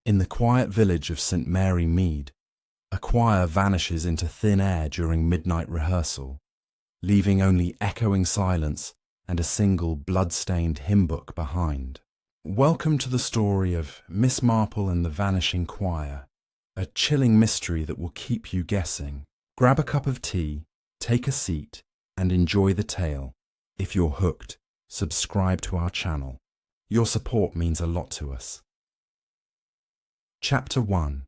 In the quiet village of St. Mary Mead, a choir vanishes into thin air during midnight rehearsal, leaving only echoing silence and a single blood-stained hymn book behind. Welcome to the story of Miss Marple and the Vanishing Choir, a chilling mystery that will keep you guessing. Grab a cup of tea, take a seat, and enjoy the tale. If you're hooked, subscribe to our channel. Your support means a lot to us. Chapter 1.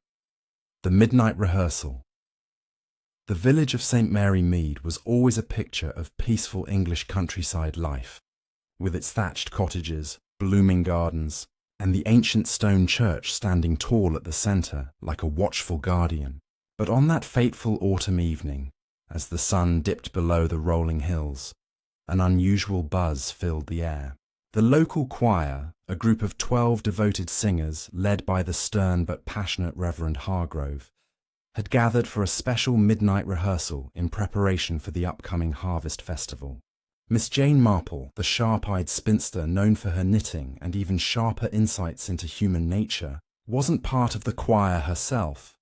The Midnight Rehearsal. The village of St. Mary Mead was always a picture of peaceful English countryside life, with its thatched cottages, blooming gardens, and the ancient stone church standing tall at the centre like a watchful guardian. But on that fateful autumn evening, as the sun dipped below the rolling hills, an unusual buzz filled the air. The local choir, a group of 12 devoted singers led by the stern but passionate Reverend Hargrove, had gathered for a special midnight rehearsal in preparation for the upcoming harvest festival. Miss Jane Marple, the sharp-eyed spinster known for her knitting and even sharper insights into human nature, wasn't part of the choir herself,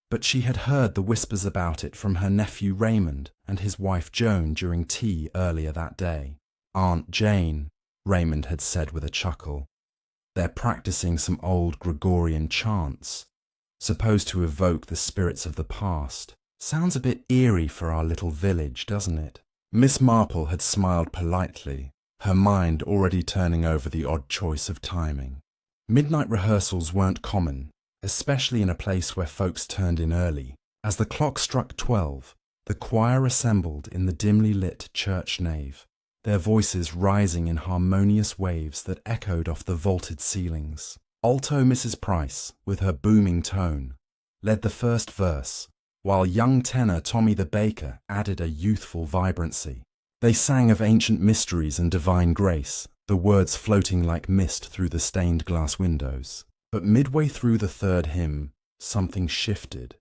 but she had heard the whispers about it from her nephew Raymond and his wife Joan during tea earlier that day. "Aunt Jane," Raymond had said with a chuckle. "They're practicing some old Gregorian chants, supposed to evoke the spirits of the past. Sounds a bit eerie for our little village, doesn't it?" Miss Marple had smiled politely, her mind already turning over the odd choice of timing. Midnight rehearsals weren't common, especially in a place where folks turned in early. As the clock struck 12, the choir assembled in the dimly lit church nave, their voices rising in harmonious waves that echoed off the vaulted ceilings. Alto Mrs. Price, with her booming tone, led the first verse, while young tenor Tommy the Baker added a youthful vibrancy. They sang of ancient mysteries and divine grace, the words floating like mist through the stained glass windows. But midway through the third hymn, something shifted,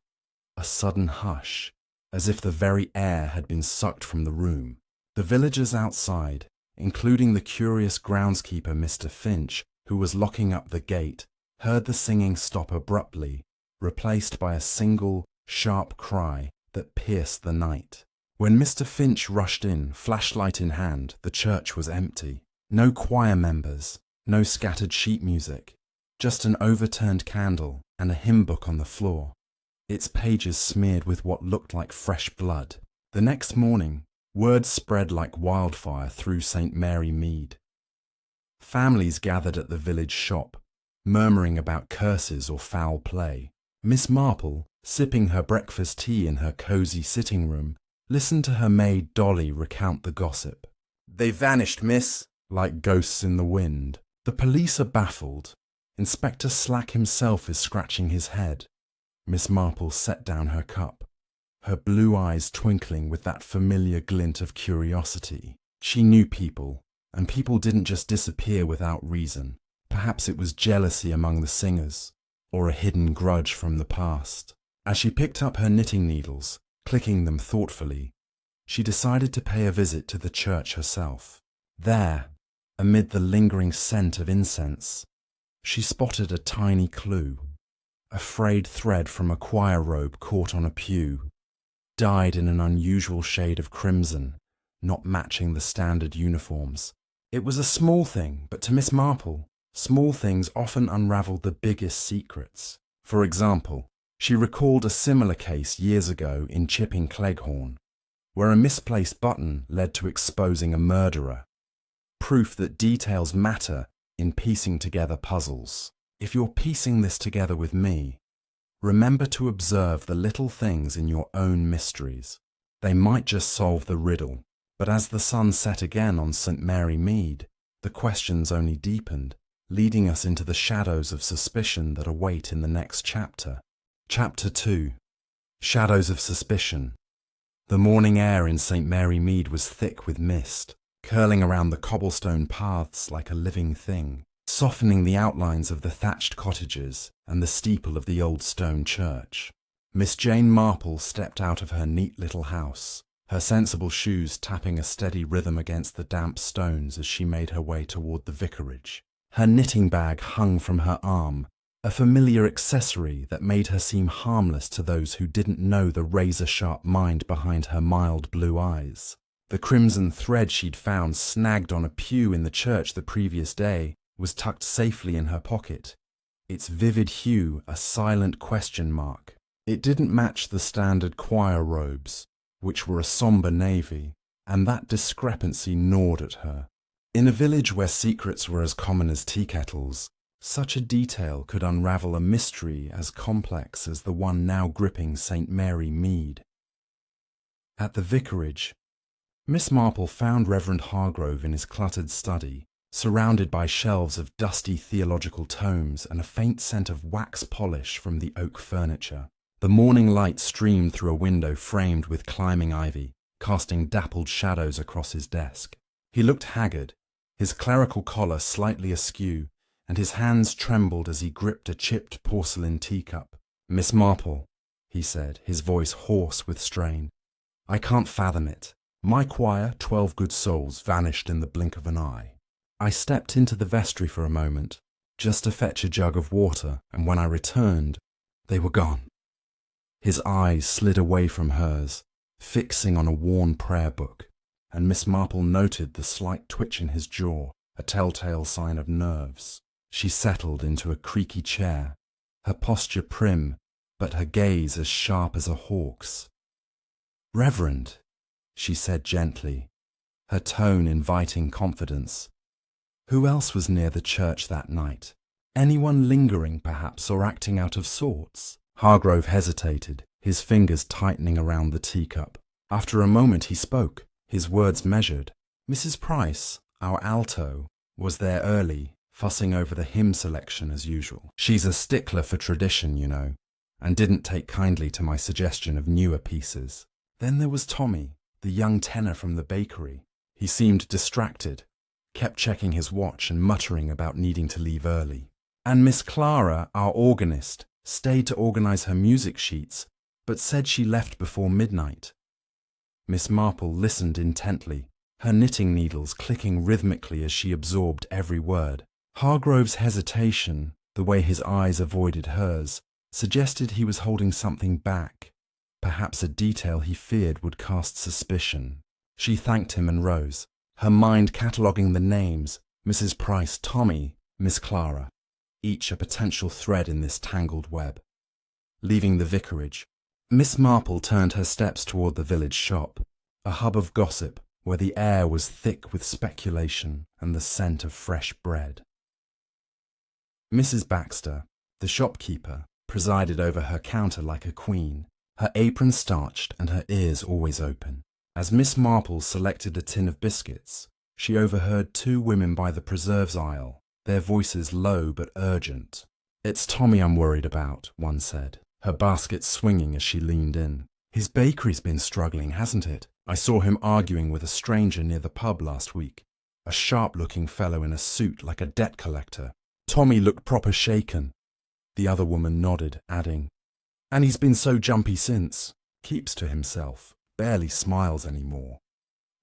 a sudden hush, as if the very air had been sucked from the room. The villagers outside, including the curious groundskeeper Mr. Finch, who was locking up the gate, heard the singing stop abruptly, replaced by a single, sharp cry that pierced the night. When Mr. Finch rushed in, flashlight in hand, the church was empty. No choir members, no scattered sheet music, just an overturned candle and a hymn book on the floor, its pages smeared with what looked like fresh blood. The next morning, word spread like wildfire through St. Mary Mead. Families gathered at the village shop, murmuring about curses or foul play. Miss Marple, sipping her breakfast tea in her cosy sitting room, listened to her maid Dolly recount the gossip. "They vanished, miss, like ghosts in the wind. The police are baffled. Inspector Slack himself is scratching his head." Miss Marple set down her cup, her blue eyes twinkling with that familiar glint of curiosity. She knew people, and people didn't just disappear without reason. Perhaps it was jealousy among the singers, or a hidden grudge from the past. As she picked up her knitting needles, clicking them thoughtfully, she decided to pay a visit to the church herself. There, amid the lingering scent of incense, she spotted a tiny clue, a frayed thread from a choir robe caught on a pew, dyed in an unusual shade of crimson, not matching the standard uniforms. It was a small thing, but to Miss Marple, small things often unravelled the biggest secrets. For example, she recalled a similar case years ago in Chipping Cleghorn, where a misplaced button led to exposing a murderer. Proof that details matter in piecing together puzzles. If you're piecing this together with me, remember to observe the little things in your own mysteries. They might just solve the riddle, but as the sun set again on St. Mary Mead, the questions only deepened, leading us into the shadows of suspicion that await in the next chapter. Chapter 2. Shadows of Suspicion. The morning air in St. Mary Mead was thick with mist, curling around the cobblestone paths like a living thing, softening the outlines of the thatched cottages and the steeple of the old stone church. Miss Jane Marple stepped out of her neat little house, her sensible shoes tapping a steady rhythm against the damp stones as she made her way toward the vicarage. Her knitting bag hung from her arm, a familiar accessory that made her seem harmless to those who didn't know the razor-sharp mind behind her mild blue eyes. The crimson thread she'd found snagged on a pew in the church the previous day was tucked safely in her pocket, its vivid hue a silent question mark. It didn't match the standard choir robes, which were a somber navy, and that discrepancy gnawed at her. In a village where secrets were as common as tea kettles, such a detail could unravel a mystery as complex as the one now gripping St. Mary Mead. At the vicarage, Miss Marple found Reverend Hargrove in his cluttered study, surrounded by shelves of dusty theological tomes and a faint scent of wax polish from the oak furniture. The morning light streamed through a window framed with climbing ivy, casting dappled shadows across his desk. He looked haggard, his clerical collar slightly askew, and his hands trembled as he gripped a chipped porcelain teacup. "Miss Marple," he said, his voice hoarse with strain, "I can't fathom it. My choir, 12 good souls, vanished in the blink of an eye. I stepped into the vestry for a moment, just to fetch a jug of water, and when I returned, they were gone." His eyes slid away from hers, fixing on a worn prayer book, and Miss Marple noted the slight twitch in his jaw, a telltale sign of nerves. She settled into a creaky chair, her posture prim, but her gaze as sharp as a hawk's. "Reverend," she said gently, her tone inviting confidence. "Who else was near the church that night? Anyone lingering, perhaps, or acting out of sorts?" Hargrove hesitated, his fingers tightening around the teacup. After a moment he spoke, his words measured. "Mrs. Price, our alto, was there early, fussing over the hymn selection as usual. She's a stickler for tradition, you know, and didn't take kindly to my suggestion of newer pieces. Then there was Tommy, the young tenor from the bakery. He seemed distracted, kept checking his watch and muttering about needing to leave early. And Miss Clara, our organist, stayed to organize her music sheets, but said she left before midnight." Miss Marple listened intently, her knitting needles clicking rhythmically as she absorbed every word. Hargrove's hesitation, the way his eyes avoided hers, suggested he was holding something back, perhaps a detail he feared would cast suspicion. She thanked him and rose, her mind cataloguing the names: Mrs. Price, Tommy, Miss Clara, each a potential thread in this tangled web. Leaving the vicarage, Miss Marple turned her steps toward the village shop, a hub of gossip where the air was thick with speculation and the scent of fresh bread. Mrs. Baxter, the shopkeeper, presided over her counter like a queen, her apron starched and her ears always open. As Miss Marple selected a tin of biscuits, she overheard two women by the preserves aisle, their voices low but urgent. "It's Tommy I'm worried about," one said, her basket swinging as she leaned in. "His bakery's been struggling, hasn't it? I saw him arguing with a stranger near the pub last week, a sharp-looking fellow in a suit like a debt collector. Tommy looked proper shaken." The other woman nodded, adding, "And he's been so jumpy since. Keeps to himself, barely smiles anymore."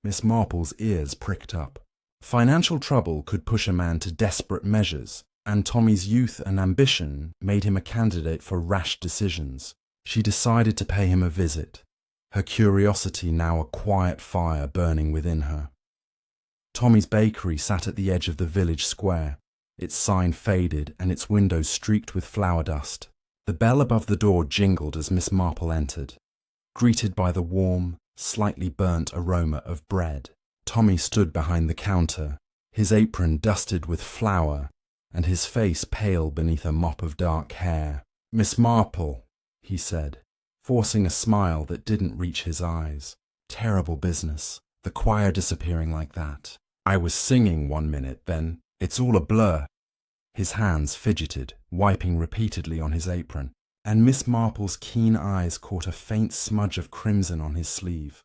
Miss Marple's ears pricked up. Financial trouble could push a man to desperate measures, and Tommy's youth and ambition made him a candidate for rash decisions. She decided to pay him a visit, her curiosity now a quiet fire burning within her. Tommy's bakery sat at the edge of the village square, its sign faded and its windows streaked with flour dust. The bell above the door jingled as Miss Marple entered, greeted by the warm, slightly burnt aroma of bread. Tommy stood behind the counter, his apron dusted with flour and his face pale beneath a mop of dark hair. "Miss Marple," he said, forcing a smile that didn't reach his eyes. "Terrible business, the choir disappearing like that. I was singing one minute, then it's all a blur." His hands fidgeted, wiping repeatedly on his apron, and Miss Marple's keen eyes caught a faint smudge of crimson on his sleeve.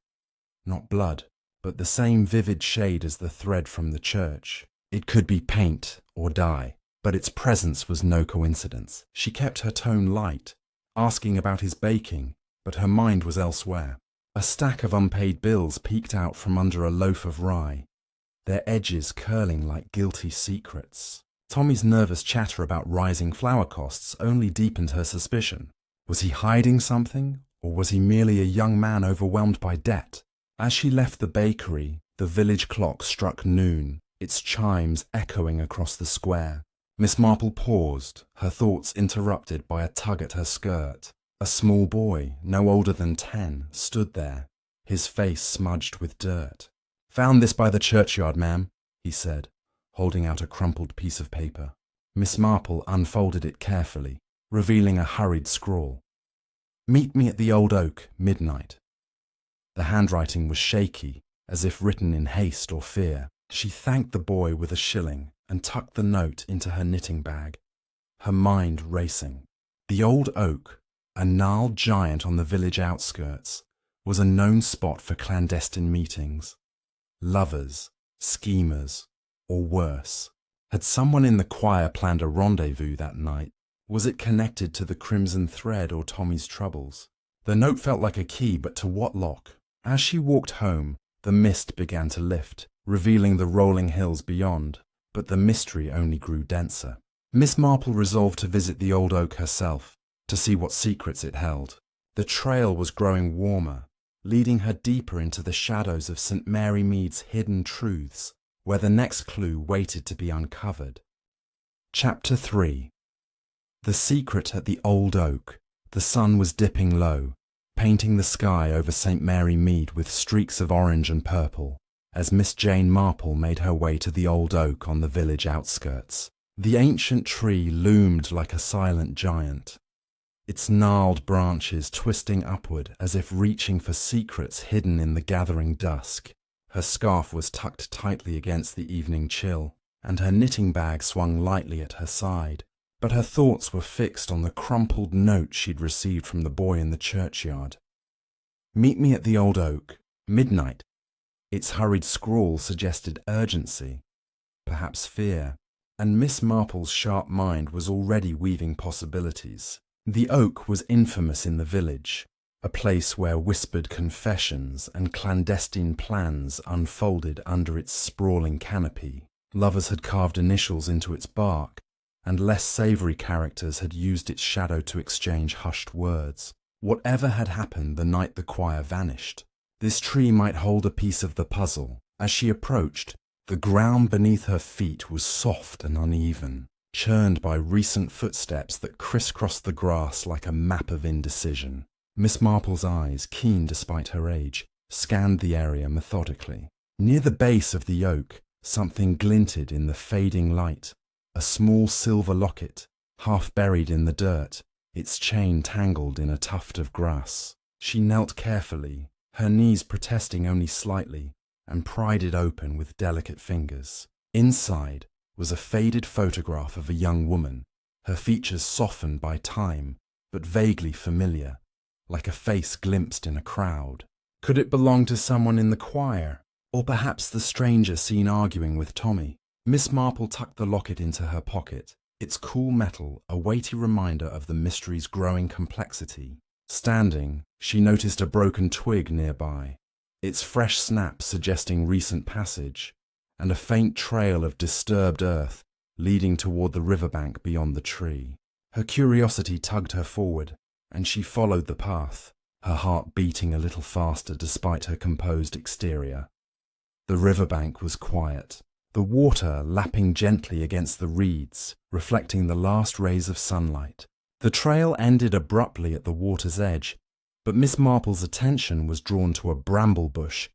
Not blood, but the same vivid shade as the thread from the church. It could be paint or dye, but its presence was no coincidence. She kept her tone light, asking about his baking, but her mind was elsewhere. A stack of unpaid bills peeked out from under a loaf of rye, their edges curling like guilty secrets. Tommy's nervous chatter about rising flower costs only deepened her suspicion. Was he hiding something, or was he merely a young man overwhelmed by debt? As she left the bakery, the village clock struck noon, its chimes echoing across the square. Miss Marple paused, her thoughts interrupted by a tug at her skirt. A small boy, no older than 10, stood there, his face smudged with dirt. "Found this by the churchyard, ma'am," he said, holding out a crumpled piece of paper. Miss Marple unfolded it carefully, revealing a hurried scrawl. "Meet me at the old oak, midnight." The handwriting was shaky, as if written in haste or fear. She thanked the boy with a shilling and tucked the note into her knitting bag, her mind racing. The old oak, a gnarled giant on the village outskirts, was a known spot for clandestine meetings. Lovers, schemers, or worse. Had someone in the choir planned a rendezvous that night? Was it connected to the Crimson Thread or Tommy's troubles? The note felt like a key, but to what lock? As she walked home, the mist began to lift, revealing the rolling hills beyond, but the mystery only grew denser. Miss Marple resolved to visit the old oak herself, to see what secrets it held. The trail was growing warmer, leading her deeper into the shadows of St. Mary Mead's hidden truths, where the next clue waited to be uncovered. Chapter 3. The secret at the old oak. The sun was dipping low, painting the sky over St. Mary Mead with streaks of orange and purple, as Miss Jane Marple made her way to the old oak on the village outskirts. The ancient tree loomed like a silent giant, its gnarled branches twisting upward as if reaching for secrets hidden in the gathering dusk. Her scarf was tucked tightly against the evening chill, and her knitting bag swung lightly at her side. But her thoughts were fixed on the crumpled note she'd received from the boy in the churchyard. "Meet me at the old oak, midnight." Its hurried scrawl suggested urgency, perhaps fear, and Miss Marple's sharp mind was already weaving possibilities. The oak was infamous in the village, a place where whispered confessions and clandestine plans unfolded under its sprawling canopy. Lovers had carved initials into its bark, and less savoury characters had used its shadow to exchange hushed words. Whatever had happened the night the choir vanished, this tree might hold a piece of the puzzle. As she approached, the ground beneath her feet was soft and uneven, churned by recent footsteps that crisscrossed the grass like a map of indecision. Miss Marple's eyes, keen despite her age, scanned the area methodically. Near the base of the oak, something glinted in the fading light. A small silver locket, half buried in the dirt, its chain tangled in a tuft of grass. She knelt carefully, her knees protesting only slightly, and pried it open with delicate fingers. Inside was a faded photograph of a young woman, her features softened by time, but vaguely familiar, like a face glimpsed in a crowd. Could it belong to someone in the choir, or perhaps the stranger seen arguing with Tommy? Miss Marple tucked the locket into her pocket, its cool metal a weighty reminder of the mystery's growing complexity. Standing, she noticed a broken twig nearby, its fresh snap suggesting recent passage, and a faint trail of disturbed earth leading toward the riverbank beyond the tree. Her curiosity tugged her forward, and she followed the path, her heart beating a little faster despite her composed exterior. The riverbank was quiet, the water lapping gently against the reeds, reflecting the last rays of sunlight. The trail ended abruptly at the water's edge, but Miss Marple's attention was drawn to a bramble bush,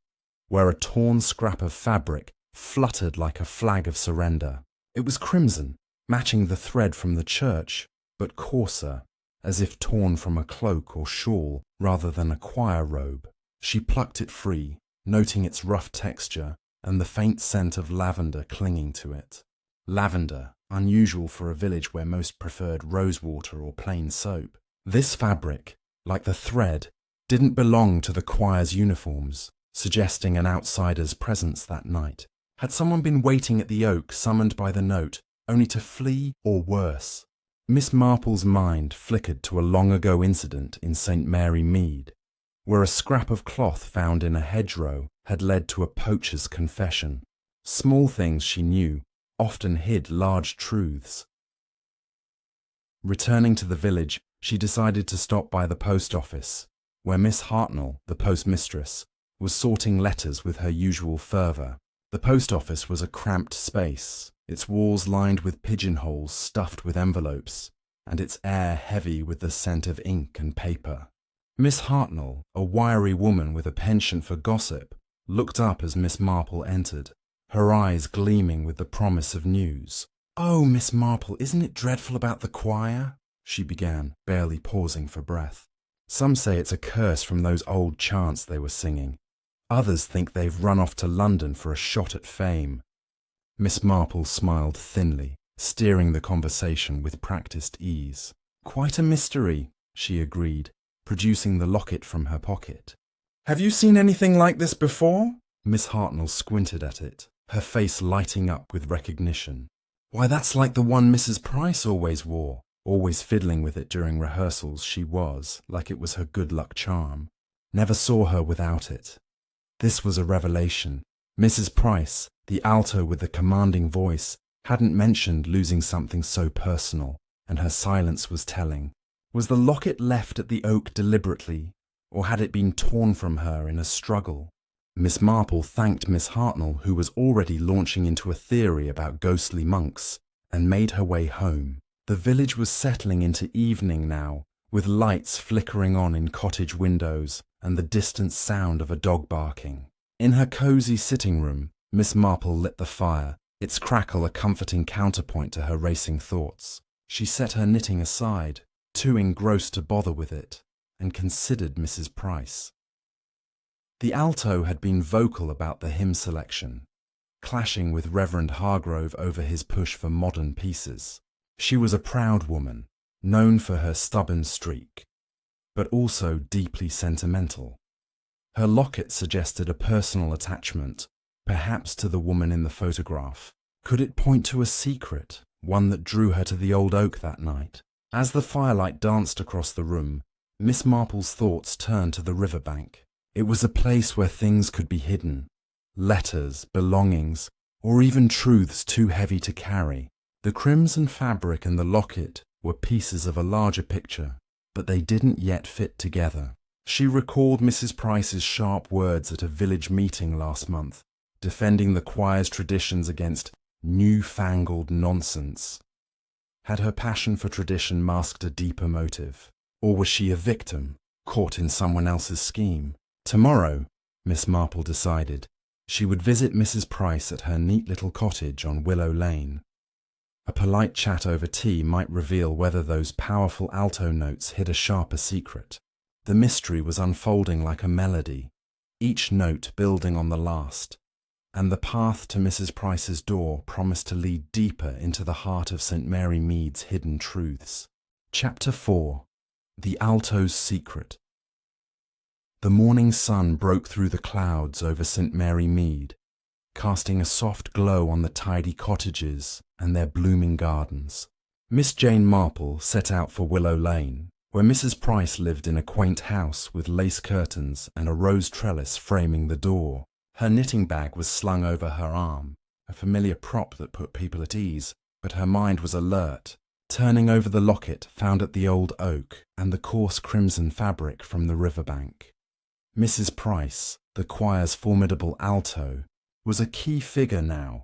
where a torn scrap of fabric fluttered like a flag of surrender. It was crimson, matching the thread from the church, but coarser, as if torn from a cloak or shawl rather than a choir robe. She plucked it free, noting its rough texture and the faint scent of lavender clinging to it. Lavender, unusual for a village where most preferred rosewater or plain soap. This fabric, like the thread, didn't belong to the choir's uniforms, suggesting an outsider's presence that night. Had someone been waiting at the oak summoned by the note, only to flee or worse? Miss Marple's mind flickered to a long-ago incident in St. Mary Mead, where a scrap of cloth found in a hedgerow had led to a poacher's confession. Small things she knew, often hid large truths. Returning to the village, she decided to stop by the post office, where Miss Hartnell, the postmistress, was sorting letters with her usual fervour. The post office was a cramped space, its walls lined with pigeonholes stuffed with envelopes, and its air heavy with the scent of ink and paper. Miss Hartnell, a wiry woman with a penchant for gossip, looked up as Miss Marple entered, her eyes gleaming with the promise of news. "Oh, Miss Marple, isn't it dreadful about the choir?" she began, barely pausing for breath. "Some say it's a curse from those old chants they were singing. Others think they've run off to London for a shot at fame." Miss Marple smiled thinly, steering the conversation with practised ease. "Quite a mystery," she agreed, producing the locket from her pocket. "Have you seen anything like this before?" Miss Hartnell squinted at it, her face lighting up with recognition. "Why, that's like the one Mrs. Price always wore. Always fiddling with it during rehearsals, she was, like it was her good luck charm. Never saw her without it." This was a revelation. Mrs. Price, the alto with the commanding voice, hadn't mentioned losing something so personal, and her silence was telling. Was the locket left at the oak deliberately, or had it been torn from her in a struggle? Miss Marple thanked Miss Hartnell, who was already launching into a theory about ghostly monks, and made her way home. The village was settling into evening now, with lights flickering on in cottage windows and the distant sound of a dog barking. In her cosy sitting room, Miss Marple lit the fire, its crackle a comforting counterpoint to her racing thoughts. She set her knitting aside, too engrossed to bother with it, and considered Mrs. Price. The alto had been vocal about the hymn selection, clashing with Reverend Hargrove over his push for modern pieces. She was a proud woman, known for her stubborn streak, but also deeply sentimental. Her locket suggested a personal attachment, perhaps to the woman in the photograph. Could it point to a secret, one that drew her to the old oak that night? As the firelight danced across the room, Miss Marple's thoughts turned to the riverbank. It was a place where things could be hidden, letters, belongings, or even truths too heavy to carry. The crimson fabric and the locket were pieces of a larger picture, but they didn't yet fit together. She recalled Mrs. Price's sharp words at a village meeting last month, defending the choir's traditions against newfangled nonsense. Had her passion for tradition masked a deeper motive, or was she a victim, caught in someone else's scheme? Tomorrow, Miss Marple decided, she would visit Mrs. Price at her neat little cottage on Willow Lane. A polite chat over tea might reveal whether those powerful alto notes hid a sharper secret. The mystery was unfolding like a melody, each note building on the last, and the path to Mrs. Price's door promised to lead deeper into the heart of St. Mary Mead's hidden truths. Chapter 4. The Alto's Secret. The morning sun broke through the clouds over St. Mary Mead, casting a soft glow on the tidy cottages and their blooming gardens. Miss Jane Marple set out for Willow Lane, where Mrs. Price lived in a quaint house with lace curtains and a rose trellis framing the door. Her knitting bag was slung over her arm, a familiar prop that put people at ease, but her mind was alert, turning over the locket found at the old oak and the coarse crimson fabric from the riverbank. Mrs. Price, the choir's formidable alto, was a key figure now.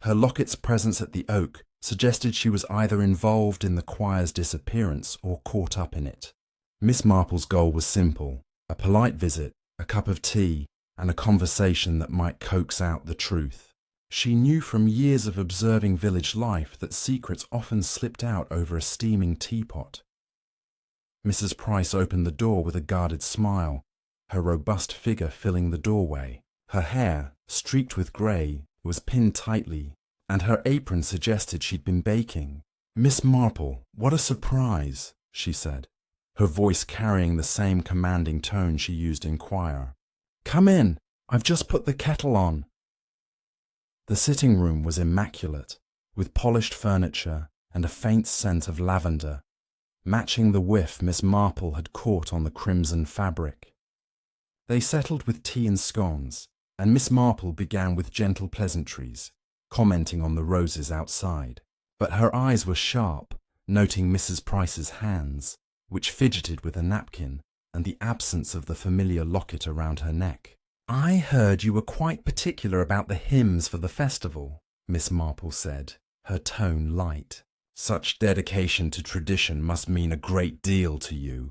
Her locket's presence at the oak suggested she was either involved in the choir's disappearance or caught up in it. Miss Marple's goal was simple: a polite visit, a cup of tea, and a conversation that might coax out the truth. She knew from years of observing village life that secrets often slipped out over a steaming teapot. Mrs. Price opened the door with a guarded smile, her robust figure filling the doorway. Her hair, streaked with grey, was pinned tightly, and her apron suggested she'd been baking. "Miss Marple, what a surprise," she said, her voice carrying the same commanding tone she used in choir. "Come in, I've just put the kettle on." The sitting room was immaculate, with polished furniture and a faint scent of lavender, matching the whiff Miss Marple had caught on the crimson fabric. They settled with tea and scones, and Miss Marple began with gentle pleasantries. commenting on the roses outside. But her eyes were sharp, noting Mrs. Price's hands, which fidgeted with a napkin, and the absence of the familiar locket around her neck. "I heard you were quite particular about the hymns for the festival," Miss Marple said, her tone light. "Such dedication to tradition must mean a great deal to you."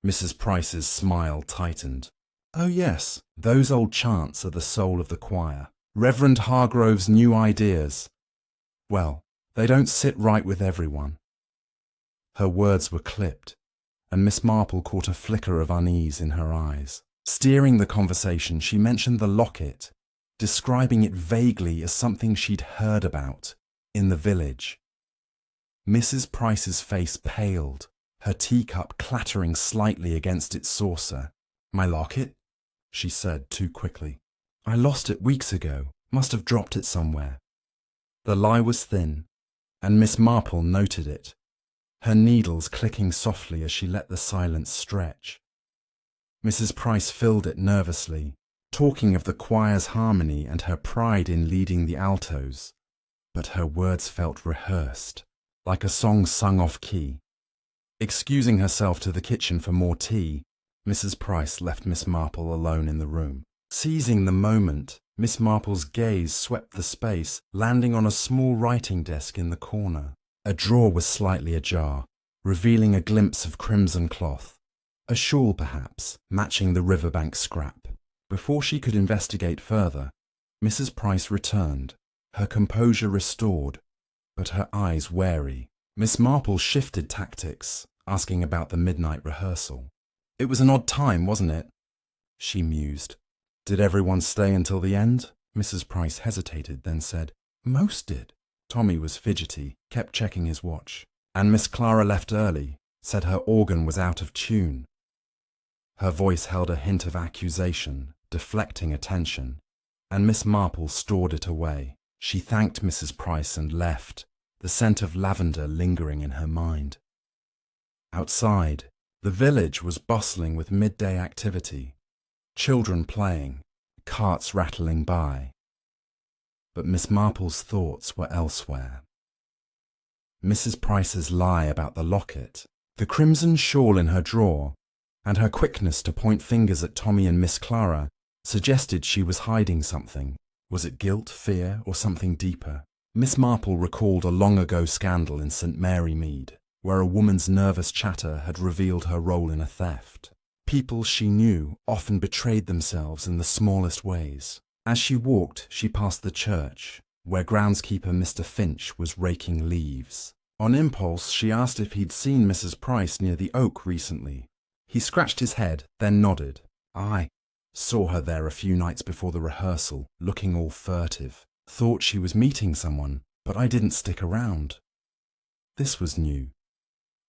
Mrs. Price's smile tightened. "Oh yes, those old chants are the soul of the choir. Reverend Hargrove's new ideas. Well, they don't sit right with everyone." Her words were clipped, and Miss Marple caught a flicker of unease in her eyes. Steering the conversation, she mentioned the locket, describing it vaguely as something she'd heard about in the village. Mrs. Price's face paled, her teacup clattering slightly against its saucer. "My locket?" she said too quickly. "I lost it weeks ago. Must have dropped it somewhere." The lie was thin, and Miss Marple noted it, her needles clicking softly as she let the silence stretch. Mrs. Price filled it nervously, talking of the choir's harmony and her pride in leading the altos, but her words felt rehearsed, like a song sung off key. Excusing herself to the kitchen for more tea, Mrs. Price left Miss Marple alone in the room. Seizing the moment, Miss Marple's gaze swept the space, landing on a small writing desk in the corner. A drawer was slightly ajar, revealing a glimpse of crimson cloth. A shawl, perhaps, matching the riverbank scrap. Before she could investigate further, Mrs. Price returned, her composure restored, but her eyes wary. Miss Marple shifted tactics, asking about the midnight rehearsal. "It was an odd time, wasn't it?" she mused. "Did everyone stay until the end?" Mrs. Price hesitated, then said, "Most did." Tommy was fidgety, kept checking his watch. "And Miss Clara left early, said her organ was out of tune." Her voice held a hint of accusation, deflecting attention, and Miss Marple stored it away. She thanked Mrs. Price and left, the scent of lavender lingering in her mind. Outside, the village was bustling with midday activity, children playing, carts rattling by. But Miss Marple's thoughts were elsewhere. Mrs. Price's lie about the locket, the crimson shawl in her drawer, and her quickness to point fingers at Tommy and Miss Clara suggested she was hiding something. Was it guilt, fear, or something deeper? Miss Marple recalled a long-ago scandal in St. Mary Mead, where a woman's nervous chatter had revealed her role in a theft. People she knew often betrayed themselves in the smallest ways. As she walked, she passed the church, where groundskeeper Mr. Finch was raking leaves. On impulse, she asked if he'd seen Mrs. Price near the oak recently. He scratched his head, then nodded. "Aye, saw her there a few nights before the rehearsal, looking all furtive. Thought she was meeting someone, but I didn't stick around." This was new.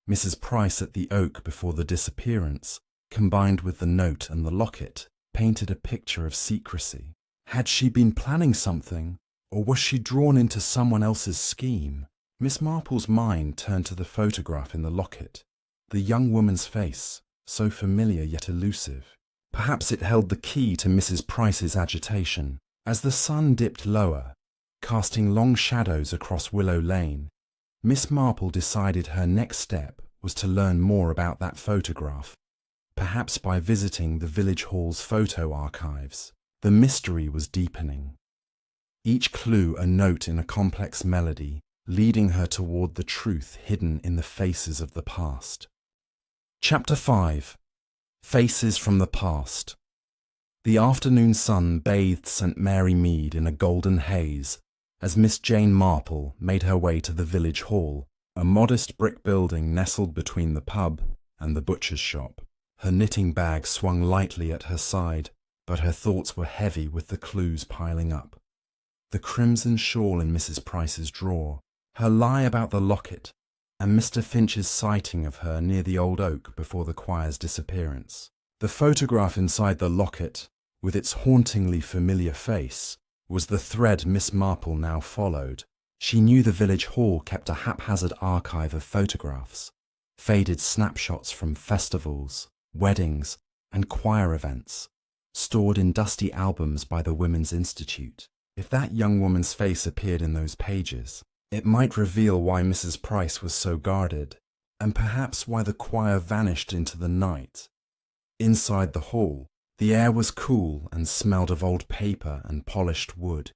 Mrs. Price at the oak before the disappearance, combined with the note and the locket, painted a picture of secrecy. Had she been planning something, or was she drawn into someone else's scheme? Miss Marple's mind turned to the photograph in the locket, the young woman's face, so familiar yet elusive. Perhaps it held the key to Mrs. Price's agitation. As the sun dipped lower, casting long shadows across Willow Lane, Miss Marple decided her next step was to learn more about that photograph, perhaps by visiting the village hall's photo archives. The mystery was deepening. Each clue a note in a complex melody, leading her toward the truth hidden in the faces of the past. Chapter 5. Faces from the Past. The afternoon sun bathed St. Mary Mead in a golden haze as Miss Jane Marple made her way to the village hall, a modest brick building nestled between the pub and the butcher's shop. Her knitting bag swung lightly at her side, but her thoughts were heavy with the clues piling up. The crimson shawl in Mrs. Price's drawer, her lie about the locket, and Mr. Finch's sighting of her near the old oak before the choir's disappearance. The photograph inside the locket, with its hauntingly familiar face, was the thread Miss Marple now followed. She knew the village hall kept a haphazard archive of photographs, faded snapshots from festivals, weddings, and choir events, stored in dusty albums by the Women's Institute. If that young woman's face appeared in those pages, it might reveal why Mrs. Price was so guarded, and perhaps why the choir vanished into the night. Inside the hall, the air was cool and smelled of old paper and polished wood.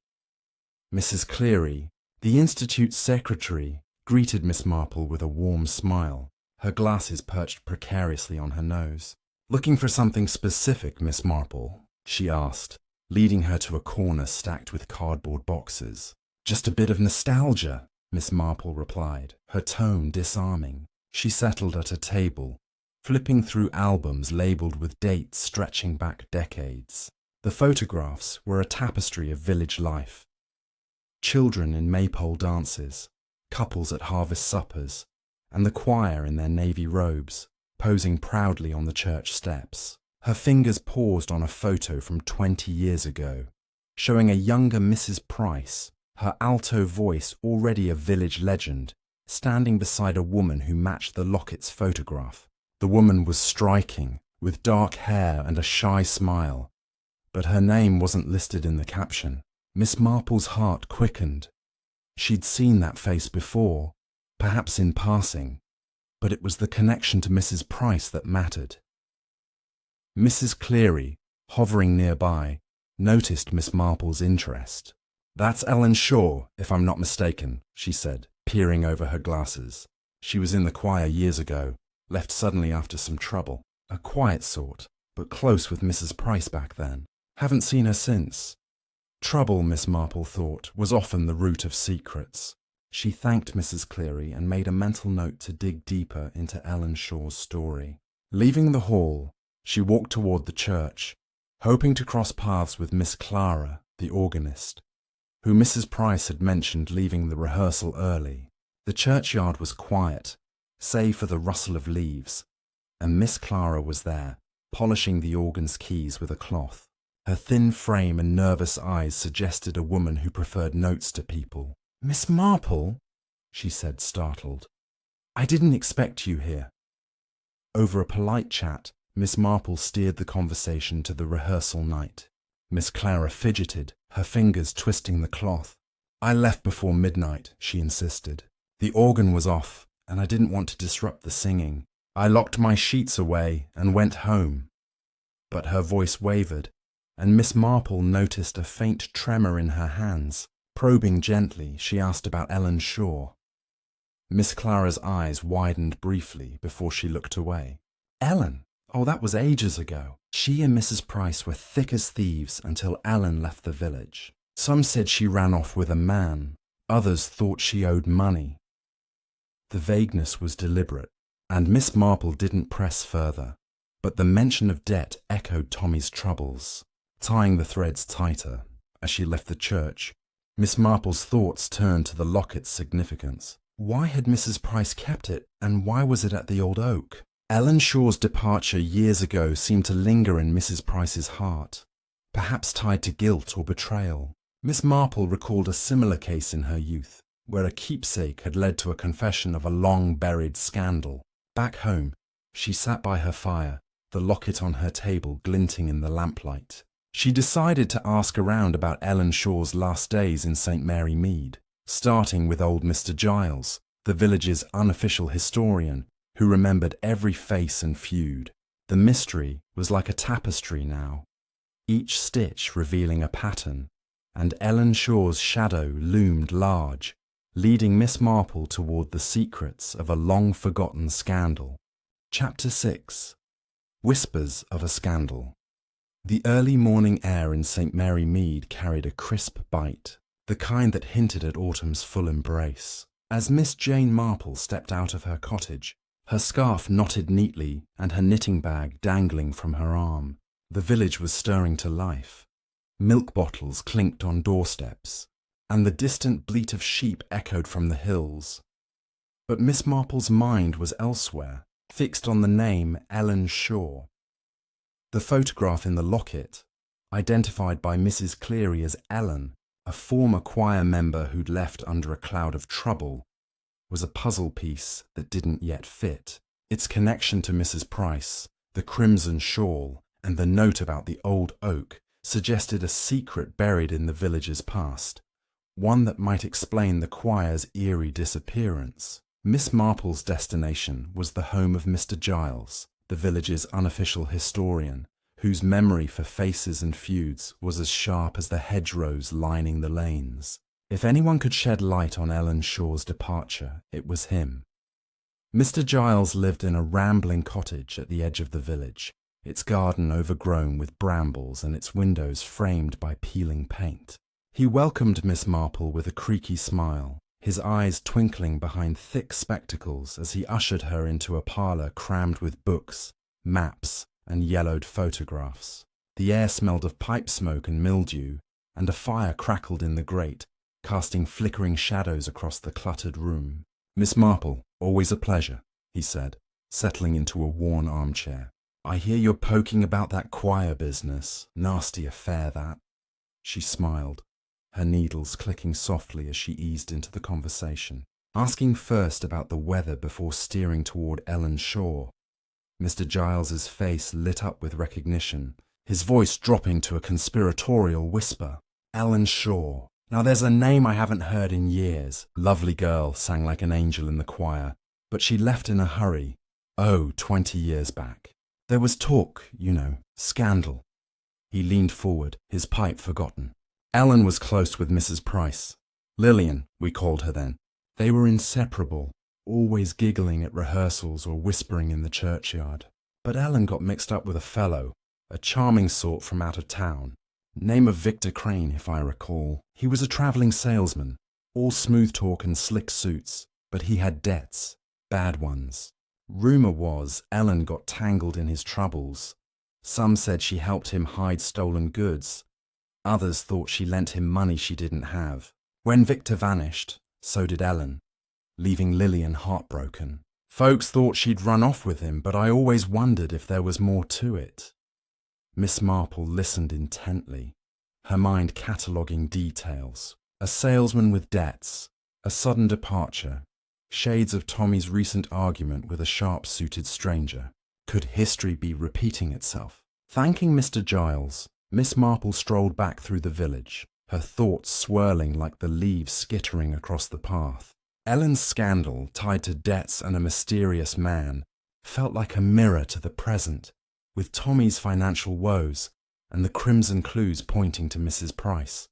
Mrs. Cleary, the Institute's secretary, greeted Miss Marple with a warm smile, her glasses perched precariously on her nose. "Looking for something specific, Miss Marple?" she asked, leading her to a corner stacked with cardboard boxes. "Just a bit of nostalgia," Miss Marple replied, her tone disarming. She settled at a table, flipping through albums labelled with dates stretching back decades. The photographs were a tapestry of village life. Children in maypole dances, couples at harvest suppers, and the choir in their navy robes, posing proudly on the church steps. Her fingers paused on a photo from 20 years ago, showing a younger Mrs. Price, her alto voice already a village legend, standing beside a woman who matched the Locketts' photograph. The woman was striking, with dark hair and a shy smile, but her name wasn't listed in the caption. Miss Marple's heart quickened. She'd seen that face before, perhaps in passing, but it was the connection to Mrs. Price that mattered. Mrs. Cleary, hovering nearby, noticed Miss Marple's interest. "That's Ellen Shaw, if I'm not mistaken," she said, peering over her glasses. "She was in the choir years ago, left suddenly after some trouble. A quiet sort, but close with Mrs. Price back then. Haven't seen her since." Trouble, Miss Marple thought, was often the root of secrets. She thanked Mrs. Cleary and made a mental note to dig deeper into Ellen Shaw's story. Leaving the hall, she walked toward the church, hoping to cross paths with Miss Clara, the organist, who Mrs. Price had mentioned leaving the rehearsal early. The churchyard was quiet, save for the rustle of leaves, and Miss Clara was there, polishing the organ's keys with a cloth. Her thin frame and nervous eyes suggested a woman who preferred notes to people. "Miss Marple?" she said, startled. "I didn't expect you here." Over a polite chat, Miss Marple steered the conversation to the rehearsal night. Miss Clara fidgeted, her fingers twisting the cloth. "I left before midnight," she insisted. "The organ was off, and I didn't want to disrupt the singing. I locked my sheets away and went home." But her voice wavered, and Miss Marple noticed a faint tremor in her hands. Probing gently, she asked about Ellen Shaw. Miss Clara's eyes widened briefly before she looked away. "Ellen? Oh, that was ages ago. She and Mrs. Price were thick as thieves until Ellen left the village. Some said she ran off with a man. Others thought she owed money." The vagueness was deliberate, and Miss Marple didn't press further. But the mention of debt echoed Tommy's troubles, tying the threads tighter. As she left the church, Miss Marple's thoughts turned to the locket's significance. Why had Mrs. Price kept it, and why was it at the old oak? Ellen Shaw's departure years ago seemed to linger in Mrs. Price's heart, perhaps tied to guilt or betrayal. Miss Marple recalled a similar case in her youth, where a keepsake had led to a confession of a long-buried scandal. Back home, she sat by her fire, the locket on her table glinting in the lamplight. She decided to ask around about Ellen Shaw's last days in St. Mary Mead, starting with old Mr. Giles, the village's unofficial historian, who remembered every face and feud. The mystery was like a tapestry now, each stitch revealing a pattern, and Ellen Shaw's shadow loomed large, leading Miss Marple toward the secrets of a long-forgotten scandal. Chapter 6. Whispers of a Scandal. The early morning air in St. Mary Mead carried a crisp bite, the kind that hinted at autumn's full embrace. As Miss Jane Marple stepped out of her cottage, her scarf knotted neatly and her knitting bag dangling from her arm, the village was stirring to life. Milk bottles clinked on doorsteps, and the distant bleat of sheep echoed from the hills. But Miss Marple's mind was elsewhere, fixed on the name Ellen Shaw. The photograph in the locket, identified by Mrs. Cleary as Ellen, a former choir member who'd left under a cloud of trouble, was a puzzle piece that didn't yet fit. Its connection to Mrs. Price, the crimson shawl, and the note about the old oak suggested a secret buried in the village's past, one that might explain the choir's eerie disappearance. Miss Marple's destination was the home of Mr. Giles, the village's unofficial historian, whose memory for faces and feuds was as sharp as the hedgerows lining the lanes. If anyone could shed light on Ellen Shaw's departure, it was him. Mr. Giles lived in a rambling cottage at the edge of the village, its garden overgrown with brambles and its windows framed by peeling paint. He welcomed Miss Marple with a creaky smile, his eyes twinkling behind thick spectacles as he ushered her into a parlour crammed with books, maps, and yellowed photographs. The air smelled of pipe smoke and mildew, and a fire crackled in the grate, casting flickering shadows across the cluttered room. "Miss Marple, always a pleasure," he said, settling into a worn armchair. "I hear you're poking about that choir business. Nasty affair, that." She smiled, her needles clicking softly as she eased into the conversation, asking first about the weather before steering toward Ellen Shaw. Mr. Giles's face lit up with recognition, his voice dropping to a conspiratorial whisper. "Ellen Shaw. Now there's a name I haven't heard in years." Lovely girl, sang like an angel in the choir, but she left in a hurry. 20 years back. There was talk, scandal. He leaned forward, his pipe forgotten. Ellen was close with Mrs. Price. Lillian, we called her then. They were inseparable, always giggling at rehearsals or whispering in the churchyard. But Ellen got mixed up with a fellow, a charming sort from out of town. Name of Victor Crane, if I recall. He was a travelling salesman, all smooth talk and slick suits, but he had debts, bad ones. Rumour was Ellen got tangled in his troubles. Some said she helped him hide stolen goods. Others thought she lent him money she didn't have. When Victor vanished, so did Ellen, leaving Lillian heartbroken. Folks thought she'd run off with him, but I always wondered if there was more to it. Miss Marple listened intently, her mind cataloguing details. A salesman with debts, a sudden departure, shades of Tommy's recent argument with a sharp-suited stranger. Could history be repeating itself? Thanking Mr. Giles, Miss Marple strolled back through the village, her thoughts swirling like the leaves skittering across the path. Ellen's scandal, tied to debts and a mysterious man, felt like a mirror to the present, with Tommy's financial woes and the crimson clues pointing to Mrs. Price.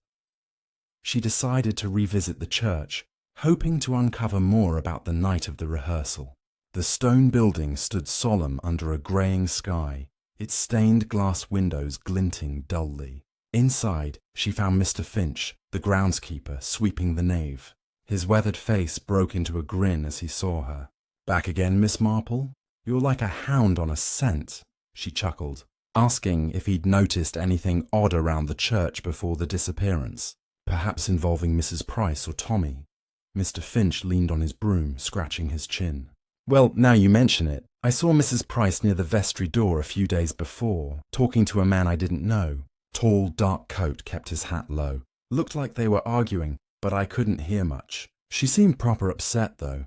She decided to revisit the church, hoping to uncover more about the night of the rehearsal. The stone building stood solemn under a greying sky, its stained glass windows glinting dully. Inside, she found Mr. Finch, the groundskeeper, sweeping the nave. His weathered face broke into a grin as he saw her. "Back again, Miss Marple? You're like a hound on a scent," she chuckled, asking if he'd noticed anything odd around the church before the disappearance, perhaps involving Mrs. Price or Tommy. Mr. Finch leaned on his broom, scratching his chin. "Well, now you mention it, I saw Mrs. Price near the vestry door a few days before, talking to a man I didn't know. Tall, dark coat, kept his hat low. Looked like they were arguing, but I couldn't hear much. She seemed proper upset, though."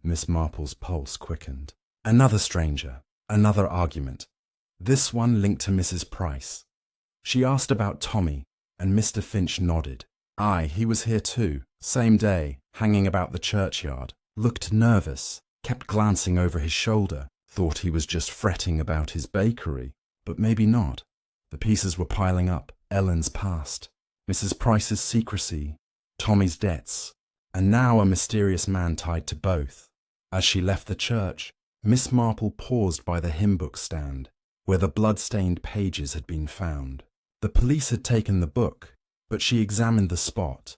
Miss Marple's pulse quickened. Another stranger, another argument. This one linked to Mrs. Price. She asked about Tommy, and Mr. Finch nodded. "Aye, he was here too, same day, hanging about the churchyard. Looked nervous, kept glancing over his shoulder, thought he was just fretting about his bakery. But maybe not. The pieces were piling up. Ellen's past, Mrs. Price's secrecy, Tommy's debts, and now a mysterious man tied to both. As she left the church, Miss Marple paused by the hymn book stand, where the blood-stained pages had been found. The police had taken the book, but she examined the spot,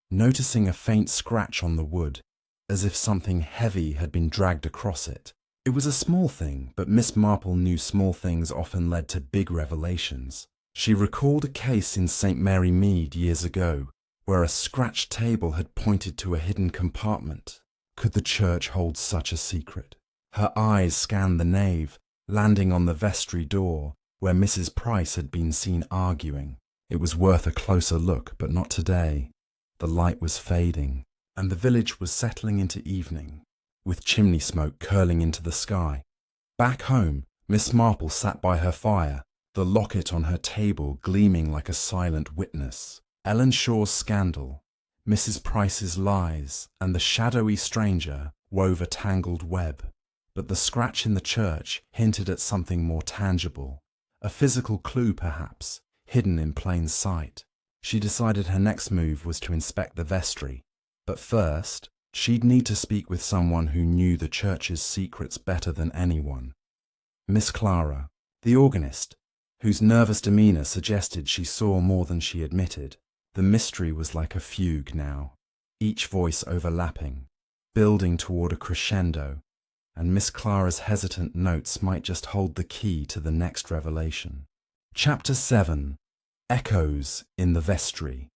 noticing a faint scratch on the wood, as if something heavy had been dragged across it. It was a small thing, but Miss Marple knew small things often led to big revelations. She recalled a case in St. Mary Mead years ago, where a scratched table had pointed to a hidden compartment. Could the church hold such a secret? Her eyes scanned the nave, landing on the vestry door, where Mrs. Price had been seen arguing. It was worth a closer look, but not today. The light was fading, and the village was settling into evening, with chimney smoke curling into the sky. Back home, Miss Marple sat by her fire, the locket on her table gleaming like a silent witness, Ellen Shaw's scandal, Mrs. Price's lies, and the shadowy stranger wove a tangled web. But the scratch in the church hinted at something more tangible, a physical clue perhaps, hidden in plain sight. She decided her next move was to inspect the vestry, but first, she'd need to speak with someone who knew the church's secrets better than anyone. Miss Clara, the organist, whose nervous demeanour suggested she saw more than she admitted. The mystery was like a fugue now, each voice overlapping, building toward a crescendo, and Miss Clara's hesitant notes might just hold the key to the next revelation. Chapter 7. Echoes in the Vestry.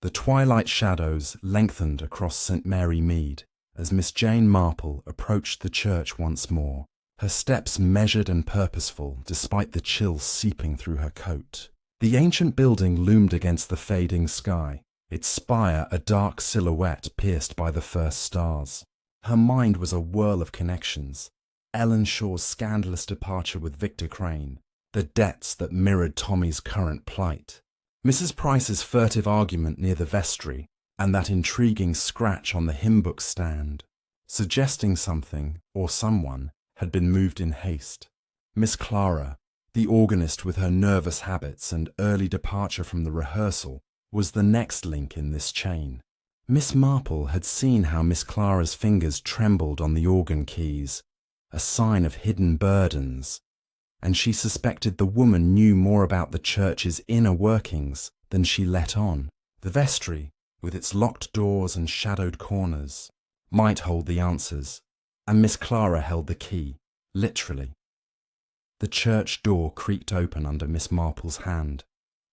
The twilight shadows lengthened across St. Mary Mead as Miss Jane Marple approached the church once more, her steps measured and purposeful despite the chill seeping through her coat. The ancient building loomed against the fading sky, its spire a dark silhouette pierced by the first stars. Her mind was a whirl of connections. Ellen Shaw's scandalous departure with Victor Crane, the debts that mirrored Tommy's current plight, Mrs. Price's furtive argument near the vestry, and that intriguing scratch on the hymn book stand, suggesting something, or someone, had been moved in haste. Miss Clara, the organist with her nervous habits and early departure from the rehearsal, was the next link in this chain. Miss Marple had seen how Miss Clara's fingers trembled on the organ keys, a sign of hidden burdens, and she suspected the woman knew more about the church's inner workings than she let on. The vestry, with its locked doors and shadowed corners, might hold the answers, and Miss Clara held the key, literally. The church door creaked open under Miss Marple's hand,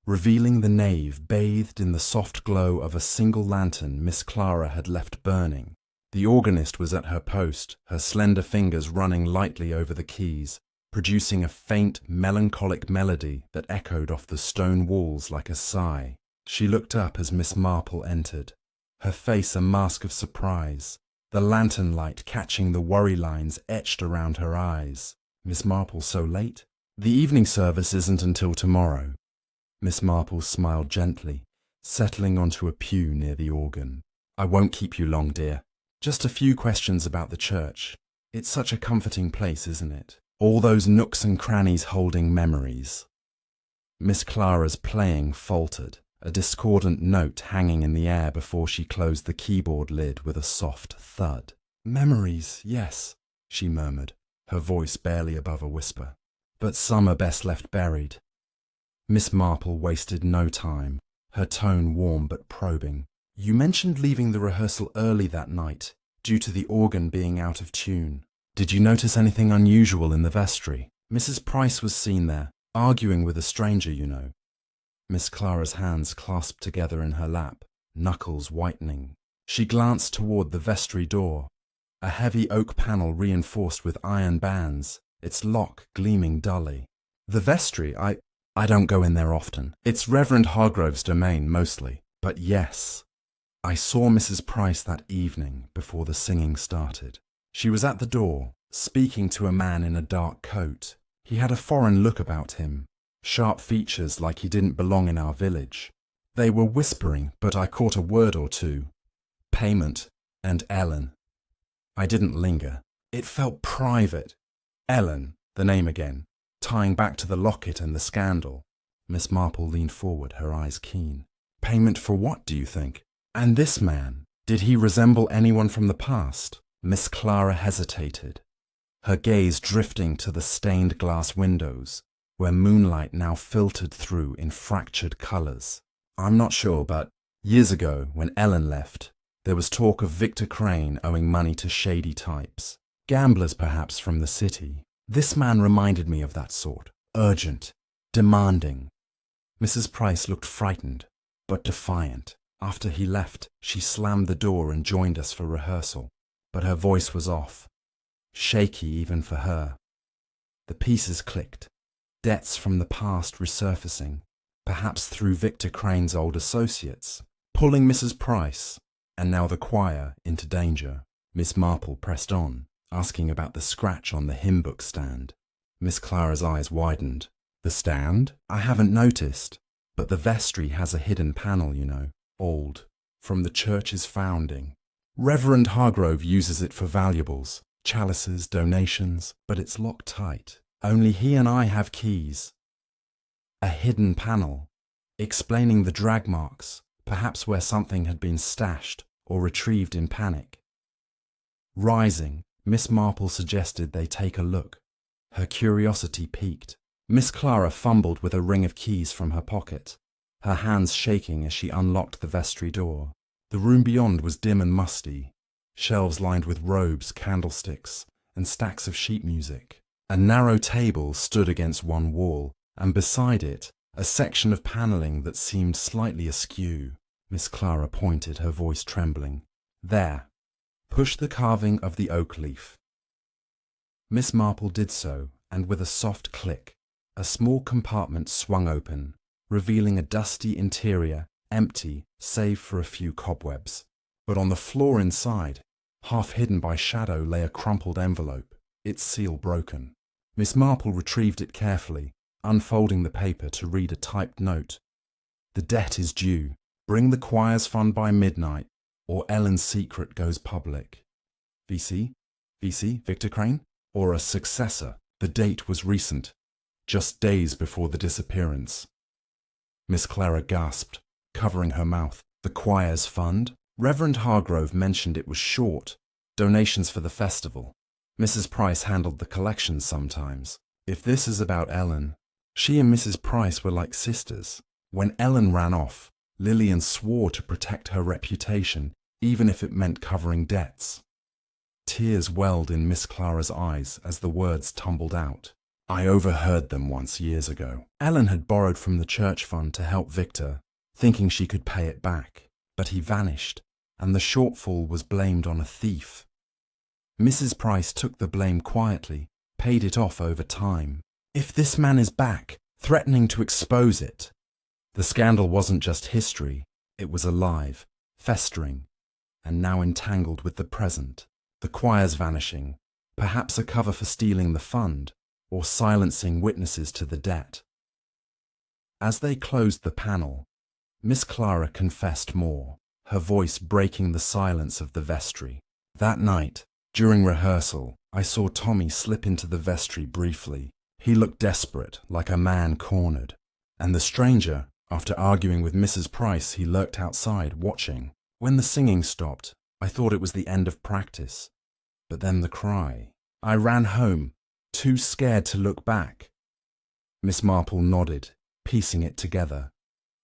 revealing the nave bathed in the soft glow of a single lantern Miss Clara had left burning. The organist was at her post, her slender fingers running lightly over the keys, producing a faint, melancholic melody that echoed off the stone walls like a sigh. She looked up as Miss Marple entered, her face a mask of surprise, the lantern light catching the worry lines etched around her eyes. Miss Marple so late? The evening service isn't until tomorrow. Miss Marple smiled gently, settling onto a pew near the organ. I won't keep you long, dear. Just a few questions about the church. It's such a comforting place, isn't it? All those nooks and crannies holding memories. Miss Clara's playing faltered, a discordant note hanging in the air before she closed the keyboard lid with a soft thud. Memories, yes, she murmured, her voice barely above a whisper. But some are best left buried. Miss Marple wasted no time, her tone warm but probing. You mentioned leaving the rehearsal early that night, due to the organ being out of tune. Did you notice anything unusual in the vestry? Mrs. Price was seen there, arguing with a stranger, you know. Miss Clara's hands clasped together in her lap, knuckles whitening. She glanced toward the vestry door, a heavy oak panel reinforced with iron bands, its lock gleaming dully. The vestry, I don't go in there often. It's Reverend Hargrove's domain mostly. But yes, I saw Mrs. Price that evening before the singing started. She was at the door, speaking to a man in a dark coat. He had a foreign look about him, sharp features like he didn't belong in our village. They were whispering, but I caught a word or two. Payment and Ellen. I didn't linger. It felt private. Ellen, the name again, tying back to the locket and the scandal. Miss Marple leaned forward, her eyes keen. Payment for what, do you think? And this man, did he resemble anyone from the past? Miss Clara hesitated, her gaze drifting to the stained glass windows, where moonlight now filtered through in fractured colours. I'm not sure, but years ago, when Ellen left, there was talk of Victor Crane owing money to shady types, gamblers perhaps from the city. This man reminded me of that sort, urgent, demanding. Mrs. Price looked frightened, but defiant. After he left, she slammed the door and joined us for rehearsal. But her voice was off, shaky even for her. The pieces clicked, debts from the past resurfacing, perhaps through Victor Crane's old associates, pulling Mrs. Price, and now the choir, into danger. Miss Marple pressed on, asking about the scratch on the hymn book stand. Miss Clara's eyes widened. The stand? I haven't noticed, but the vestry has a hidden panel, you know, old, from the church's founding. Reverend Hargrove uses it for valuables, chalices, donations, but it's locked tight. Only he and I have keys. A hidden panel, explaining the drag marks, perhaps where something had been stashed or retrieved in panic. Rising, Miss Marple suggested they take a look. Her curiosity piqued. Miss Clara fumbled with a ring of keys from her pocket, her hands shaking as she unlocked the vestry door. The room beyond was dim and musty, shelves lined with robes, candlesticks, and stacks of sheet music. A narrow table stood against one wall, and beside it, a section of panelling that seemed slightly askew. Miss Clara pointed, her voice trembling. There. Push the carving of the oak leaf. Miss Marple did so, and with a soft click, a small compartment swung open, revealing a dusty interior, empty save for a few cobwebs. But on the floor inside, half hidden by shadow, lay a crumpled envelope, its seal broken. Miss Marple retrieved it carefully, unfolding the paper to read a typed note. The debt is due. Bring the choir's fund by midnight, or Ellen's secret goes public. VC? Victor Crane? Or a successor? The date was recent, just days before the disappearance. Miss Clara gasped, covering her mouth. The choir's fund? Reverend Hargrove mentioned it was short. Donations for the festival. Mrs. Price handled the collections sometimes. If this is about Ellen, she and Mrs. Price were like sisters. When Ellen ran off, Lillian swore to protect her reputation, even if it meant covering debts. Tears welled in Miss Clara's eyes as the words tumbled out. I overheard them once years ago. Ellen had borrowed from the church fund to help Victor, thinking she could pay it back. But he vanished, and the shortfall was blamed on a thief. Mrs. Price took the blame quietly, paid it off over time. If this man is back, threatening to expose it. The scandal wasn't just history, it was alive, festering, and now entangled with the present. The choir's vanishing, perhaps a cover for stealing the fund, or silencing witnesses to the debt. As they closed the panel, Miss Clara confessed more, her voice breaking the silence of the vestry. That night, during rehearsal, I saw Tommy slip into the vestry briefly. He looked desperate, like a man cornered. And the stranger, after arguing with Mrs. Price, he lurked outside, watching. When the singing stopped, I thought it was the end of practice. But then the cry. I ran home, too scared to look back. Miss Marple nodded, piecing it together.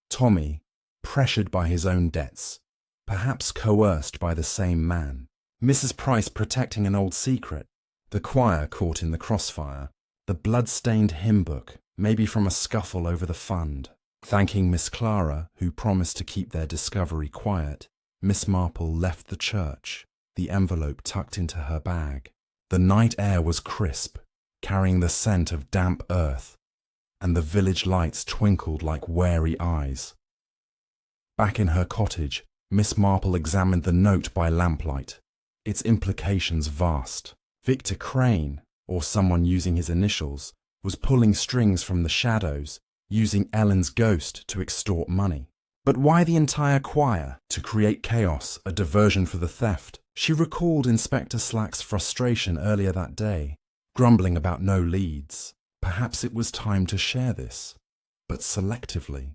Tommy, pressured by his own debts, perhaps coerced by the same man. Mrs. Price protecting an old secret. The choir caught in the crossfire. The blood-stained hymn book, maybe from a scuffle over the fund. Thanking Miss Clara, who promised to keep their discovery quiet, Miss Marple left the church, the envelope tucked into her bag. The night air was crisp, carrying the scent of damp earth, and the village lights twinkled like wary eyes. Back in her cottage, Miss Marple examined the note by lamplight, its implications vast. Victor Crane, or someone using his initials, was pulling strings from the shadows, using Ellen's ghost to extort money. But why the entire choir? To create chaos, a diversion for the theft. She recalled Inspector Slack's frustration earlier that day, grumbling about no leads. Perhaps it was time to share this, but selectively.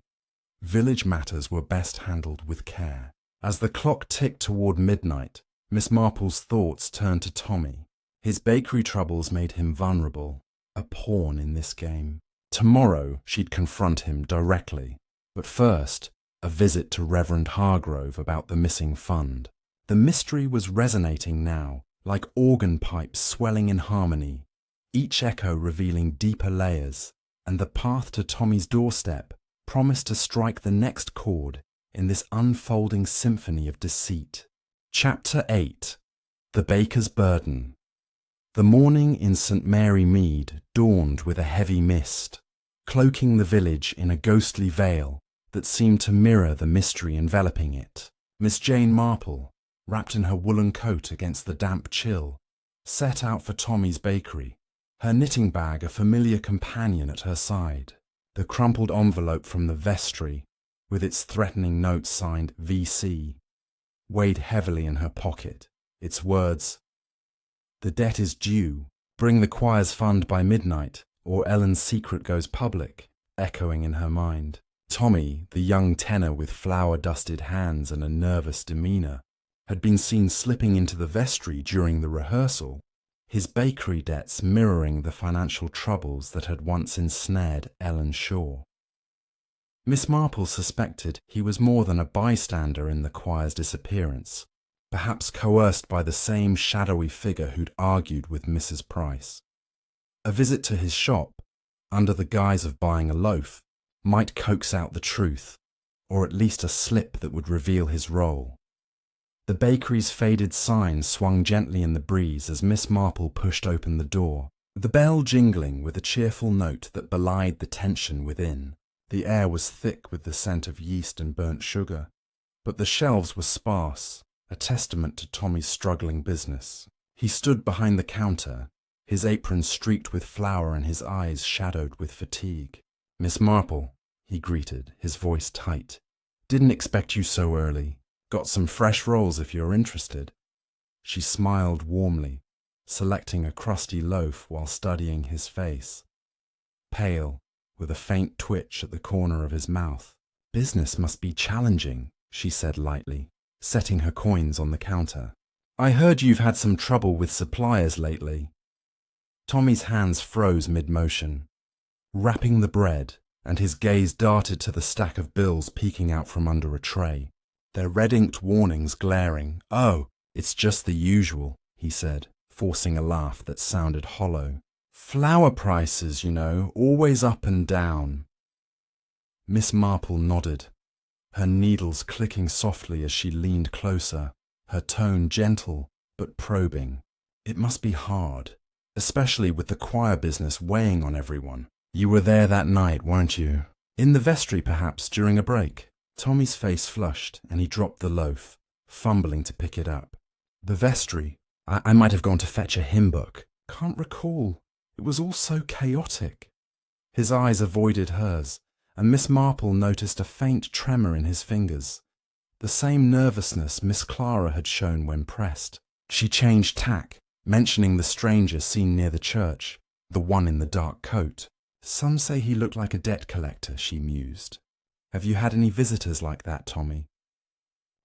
Village matters were best handled with care. As the clock ticked toward midnight, Miss Marple's thoughts turned to Tommy. His bakery troubles made him vulnerable, a pawn in this game. Tomorrow she'd confront him directly, but first, a visit to Reverend Hargrove about the missing fund. The mystery was resonating now, like organ pipes swelling in harmony, each echo revealing deeper layers, and the path to Tommy's doorstep promised to strike the next chord in this unfolding symphony of deceit. Chapter 8. The Baker's Burden. The morning in St. Mary Mead dawned with a heavy mist, cloaking the village in a ghostly veil that seemed to mirror the mystery enveloping it. Miss Jane Marple, wrapped in her woolen coat against the damp chill, set out for Tommy's bakery, her knitting bag a familiar companion at her side. The crumpled envelope from the vestry, with its threatening note signed VC, weighed heavily in her pocket. Its words, "The debt is due. Bring the choir's fund by midnight, or Ellen's secret goes public," echoing in her mind. Tommy, the young tenor with flour-dusted hands and a nervous demeanour, had been seen slipping into the vestry during the rehearsal, his bakery debts mirroring the financial troubles that had once ensnared Ellen Shaw. Miss Marple suspected he was more than a bystander in the choir's disappearance, perhaps coerced by the same shadowy figure who'd argued with Mrs. Price. A visit to his shop, under the guise of buying a loaf, might coax out the truth, or at least a slip that would reveal his role. The bakery's faded sign swung gently in the breeze as Miss Marple pushed open the door, the bell jingling with a cheerful note that belied the tension within. The air was thick with the scent of yeast and burnt sugar, but the shelves were sparse, a testament to Tommy's struggling business. He stood behind the counter, his apron streaked with flour and his eyes shadowed with fatigue. "Miss Marple," he greeted, his voice tight. "Didn't expect you so early. Got some fresh rolls if you're interested." She smiled warmly, selecting a crusty loaf while studying his face. Pale, with a faint twitch at the corner of his mouth. "Business must be challenging," she said lightly, setting her coins on the counter. "I heard you've had some trouble with suppliers lately." Tommy's hands froze mid-motion, wrapping the bread, and his gaze darted to the stack of bills peeking out from under a tray, their red-inked warnings glaring. "Oh, it's just the usual," he said, forcing a laugh that sounded hollow. "Flour prices, you know, always up and down." Miss Marple nodded, her needles clicking softly as she leaned closer, her tone gentle but probing. "It must be hard, especially with the choir business weighing on everyone. You were there that night, weren't you? In the vestry, perhaps, during a break?" Tommy's face flushed, and he dropped the loaf, fumbling to pick it up. "The vestry? I might have gone to fetch a hymn book. Can't recall. It was all so chaotic." His eyes avoided hers, and Miss Marple noticed a faint tremor in his fingers, the same nervousness Miss Clara had shown when pressed. She changed tack, mentioning the stranger seen near the church, the one in the dark coat. "Some say he looked like a debt collector," she mused. "Have you had any visitors like that, Tommy?"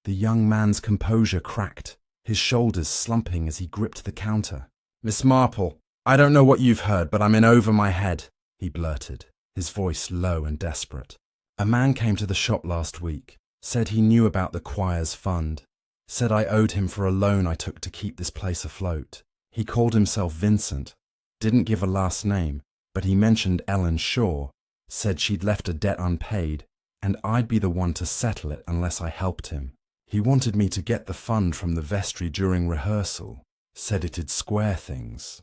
The young man's composure cracked, his shoulders slumping as he gripped the counter. "Miss Marple, I don't know what you've heard, but I'm in over my head," he blurted, his voice low and desperate. "A man came to the shop last week, said he knew about the choir's fund, said I owed him for a loan I took to keep this place afloat. He called himself Vincent, didn't give a last name, but he mentioned Ellen Shaw, said she'd left a debt unpaid, and I'd be the one to settle it unless I helped him. He wanted me to get the fund from the vestry during rehearsal, said it'd square things."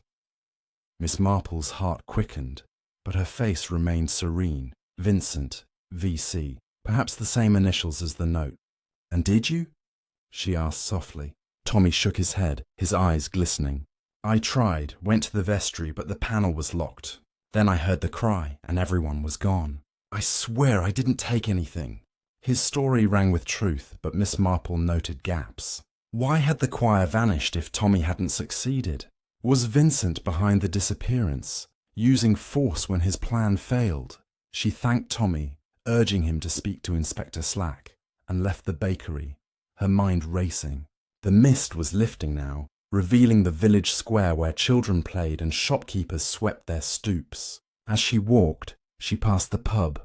Miss Marple's heart quickened, but her face remained serene. "Vincent, VC, perhaps the same initials as the note. And did you?" she asked softly. Tommy shook his head, his eyes glistening. "I tried, went to the vestry, but the panel was locked. Then I heard the cry, and everyone was gone. I swear I didn't take anything." His story rang with truth, but Miss Marple noted gaps. Why had the choir vanished if Tommy hadn't succeeded? Was Vincent behind the disappearance, using force when his plan failed? She thanked Tommy, urging him to speak to Inspector Slack, and left the bakery, her mind racing. The mist was lifting now, revealing the village square where children played and shopkeepers swept their stoops. As she walked, she passed the pub,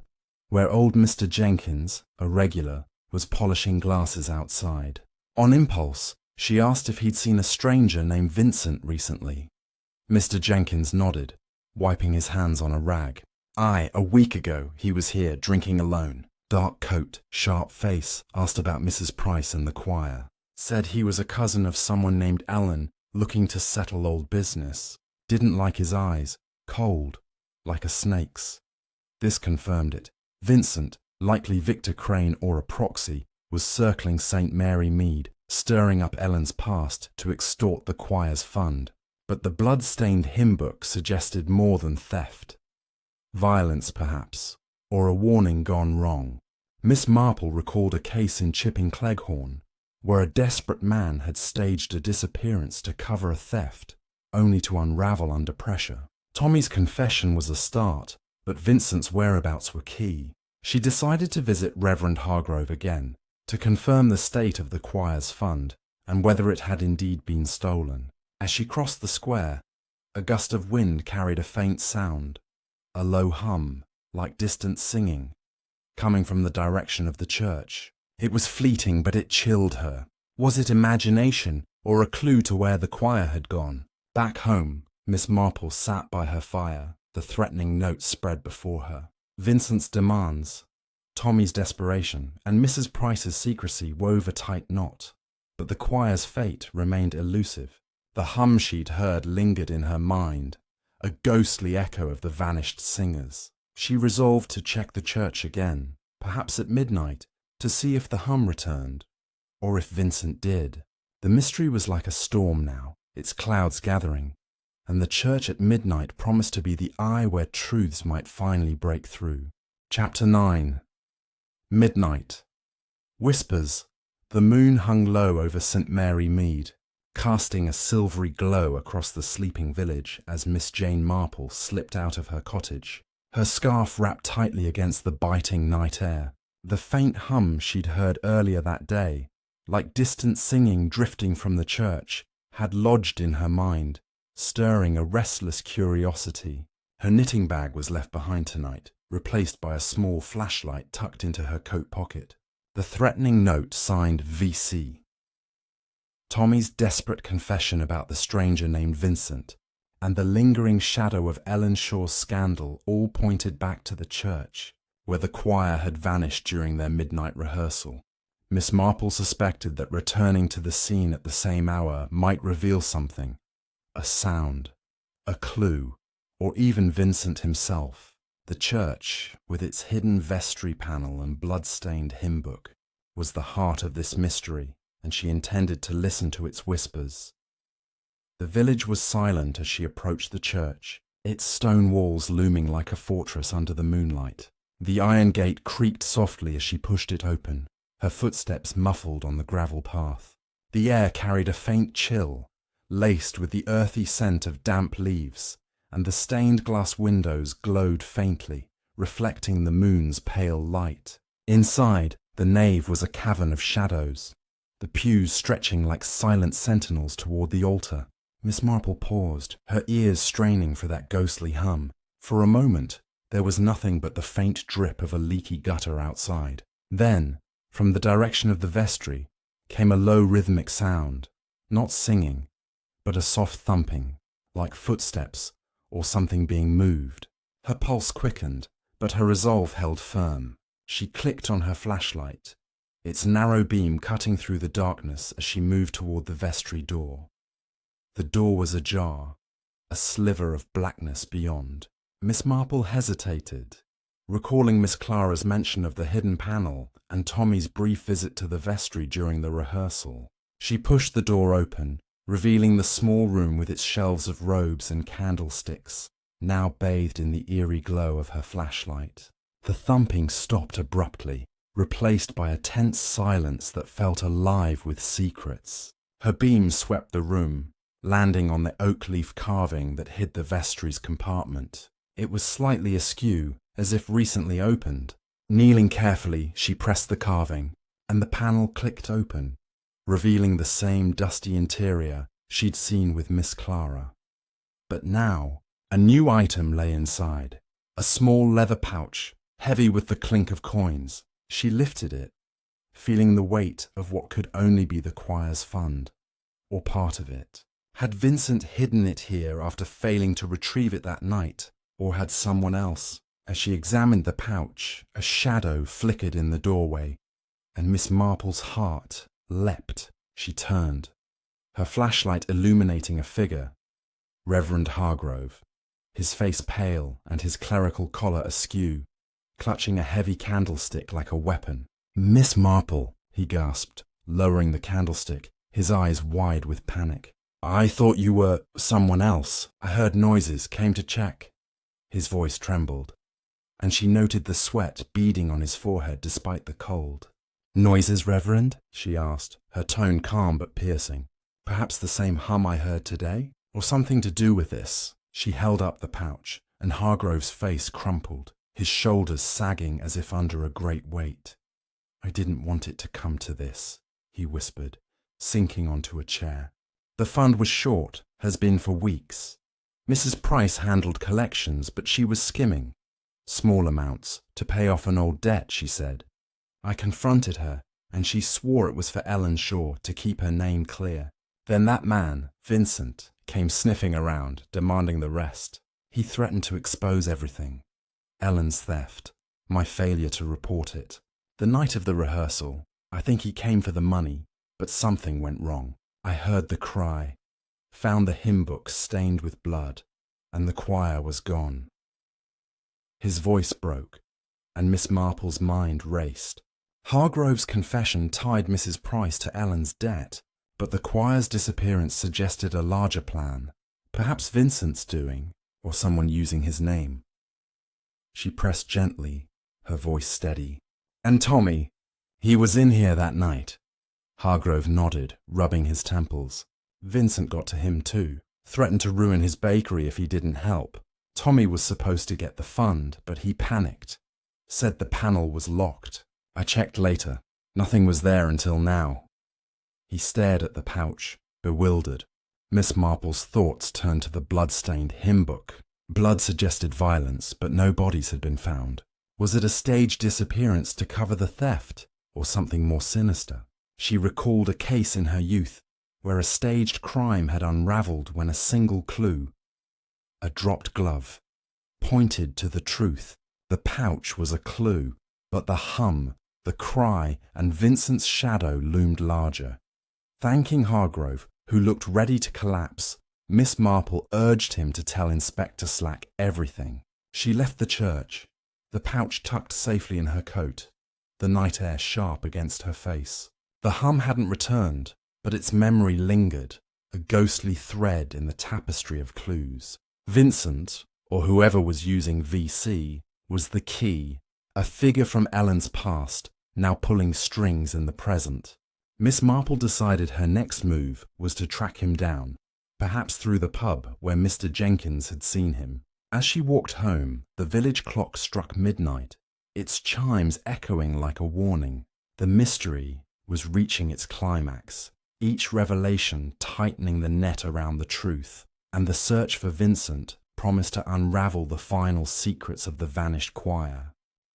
where old Mr. Jenkins, a regular, was polishing glasses outside. On impulse, she asked if he'd seen a stranger named Vincent recently. Mr. Jenkins nodded, wiping his hands on a rag. "Aye, a week ago he was here, drinking alone. Dark coat, sharp face, asked about Mrs. Price and the choir. Said he was a cousin of someone named Ellen, looking to settle old business. Didn't like his eyes, cold, like a snake's." This confirmed it. Vincent, likely Victor Crane or a proxy, was circling St. Mary Mead, stirring up Ellen's past to extort the choir's fund. But the blood-stained hymn book suggested more than theft. Violence, perhaps, or a warning gone wrong. Miss Marple recalled a case in Chipping Cleghorn, where a desperate man had staged a disappearance to cover a theft, only to unravel under pressure. Tommy's confession was a start, but Vincent's whereabouts were key. She decided to visit Reverend Hargrove again, to confirm the state of the choir's fund, and whether it had indeed been stolen. As she crossed the square, a gust of wind carried a faint sound, a low hum, like distant singing, coming from the direction of the church. It was fleeting, but it chilled her. Was it imagination, or a clue to where the choir had gone? Back home, Miss Marple sat by her fire, the threatening note spread before her. Vincent's demands, Tommy's desperation, and Mrs. Price's secrecy wove a tight knot. But the choir's fate remained elusive. The hum she'd heard lingered in her mind, a ghostly echo of the vanished singers. She resolved to check the church again, perhaps at midnight, to see if the hum returned, or if Vincent did. The mystery was like a storm now, its clouds gathering, and the church at midnight promised to be the eye where truths might finally break through. Chapter 9. Midnight. Whispers. The moon hung low over St. Mary Mead, casting a silvery glow across the sleeping village as Miss Jane Marple slipped out of her cottage, her scarf wrapped tightly against the biting night air. The faint hum she'd heard earlier that day, like distant singing drifting from the church, had lodged in her mind, stirring a restless curiosity. Her knitting bag was left behind tonight, replaced by a small flashlight tucked into her coat pocket. The threatening note signed VC. Tommy's desperate confession about the stranger named Vincent, and the lingering shadow of Ellen Shaw's scandal all pointed back to the church, where the choir had vanished during their midnight rehearsal. Miss Marple suspected that returning to the scene at the same hour might reveal something, a sound, a clue, or even Vincent himself. The church, with its hidden vestry panel and blood-stained hymn book, was the heart of this mystery, and she intended to listen to its whispers. The village was silent as she approached the church, its stone walls looming like a fortress under the moonlight. The iron gate creaked softly as she pushed it open, her footsteps muffled on the gravel path. The air carried a faint chill, laced with the earthy scent of damp leaves, and the stained glass windows glowed faintly, reflecting the moon's pale light. Inside, the nave was a cavern of shadows, the pews stretching like silent sentinels toward the altar. Miss Marple paused, her ears straining for that ghostly hum. For a moment, there was nothing but the faint drip of a leaky gutter outside. Then, from the direction of the vestry, came a low rhythmic sound, not singing, but a soft thumping, like footsteps or something being moved. Her pulse quickened, but her resolve held firm. She clicked on her flashlight, its narrow beam cutting through the darkness as she moved toward the vestry door. The door was ajar, a sliver of blackness beyond. Miss Marple hesitated, recalling Miss Clara's mention of the hidden panel and Tommy's brief visit to the vestry during the rehearsal. She pushed the door open, revealing the small room with its shelves of robes and candlesticks, now bathed in the eerie glow of her flashlight. The thumping stopped abruptly, replaced by a tense silence that felt alive with secrets. Her beam swept the room, landing on the oak leaf carving that hid the vestry's compartment. It was slightly askew, as if recently opened. Kneeling carefully, she pressed the carving, and the panel clicked open, revealing the same dusty interior she'd seen with Miss Clara. But now, a new item lay inside, a small leather pouch, heavy with the clink of coins. She lifted it, feeling the weight of what could only be the choir's fund, or part of it. Had Vincent hidden it here after failing to retrieve it that night, or had someone else? As she examined the pouch, a shadow flickered in the doorway, and Miss Marple's heart leapt. She turned, her flashlight illuminating a figure, Reverend Hargrove, his face pale and his clerical collar askew, clutching a heavy candlestick like a weapon. "Miss Marple," he gasped, lowering the candlestick, his eyes wide with panic. I thought you were someone else. I heard noises, came to check. His voice trembled, and she noted the sweat beading on his forehead despite the cold. Noises, Reverend? She asked, her tone calm but piercing. Perhaps the same hum I heard today? Or something to do with this? She held up the pouch, and Hargrove's face crumpled, his shoulders sagging as if under a great weight. I didn't want it to come to this, he whispered, sinking onto a chair. The fund was short, has been for weeks. Mrs. Price handled collections, but she was skimming. Small amounts, to pay off an old debt, she said. I confronted her, and she swore it was for Ellen Shaw to keep her name clear. Then that man, Vincent, came sniffing around, demanding the rest. He threatened to expose everything. Ellen's theft, my failure to report it. The night of the rehearsal, I think he came for the money, but something went wrong. I heard the cry, found the hymn book stained with blood, and the choir was gone. His voice broke, and Miss Marple's mind raced. Hargrove's confession tied Mrs. Price to Ellen's debt, but the choir's disappearance suggested a larger plan, perhaps Vincent's doing, or someone using his name. She pressed gently, her voice steady. And Tommy, he was in here that night. Hargrove nodded, rubbing his temples. Vincent got to him too, threatened to ruin his bakery if he didn't help. Tommy was supposed to get the fund, but he panicked. Said the panel was locked. I checked later. Nothing was there until now. He stared at the pouch, bewildered. Miss Marple's thoughts turned to the blood-stained hymn book. Blood suggested violence, but no bodies had been found. Was it a staged disappearance to cover the theft, or something more sinister? She recalled a case in her youth where a staged crime had unraveled when a single clue, a dropped glove, pointed to the truth. The pouch was a clue, but the hum, the cry, and Vincent's shadow loomed larger. Thanking Hargrove, who looked ready to collapse, Miss Marple urged him to tell Inspector Slack everything. She left the church, the pouch tucked safely in her coat, the night air sharp against her face. The hum hadn't returned, but its memory lingered, a ghostly thread in the tapestry of clues. Vincent, or whoever was using VC, was the key, a figure from Ellen's past, now pulling strings in the present. Miss Marple decided her next move was to track him down, perhaps through the pub where Mr. Jenkins had seen him. As she walked home, the village clock struck midnight, its chimes echoing like a warning. The mystery was reaching its climax, each revelation tightening the net around the truth, and the search for Vincent promised to unravel the final secrets of the vanished choir.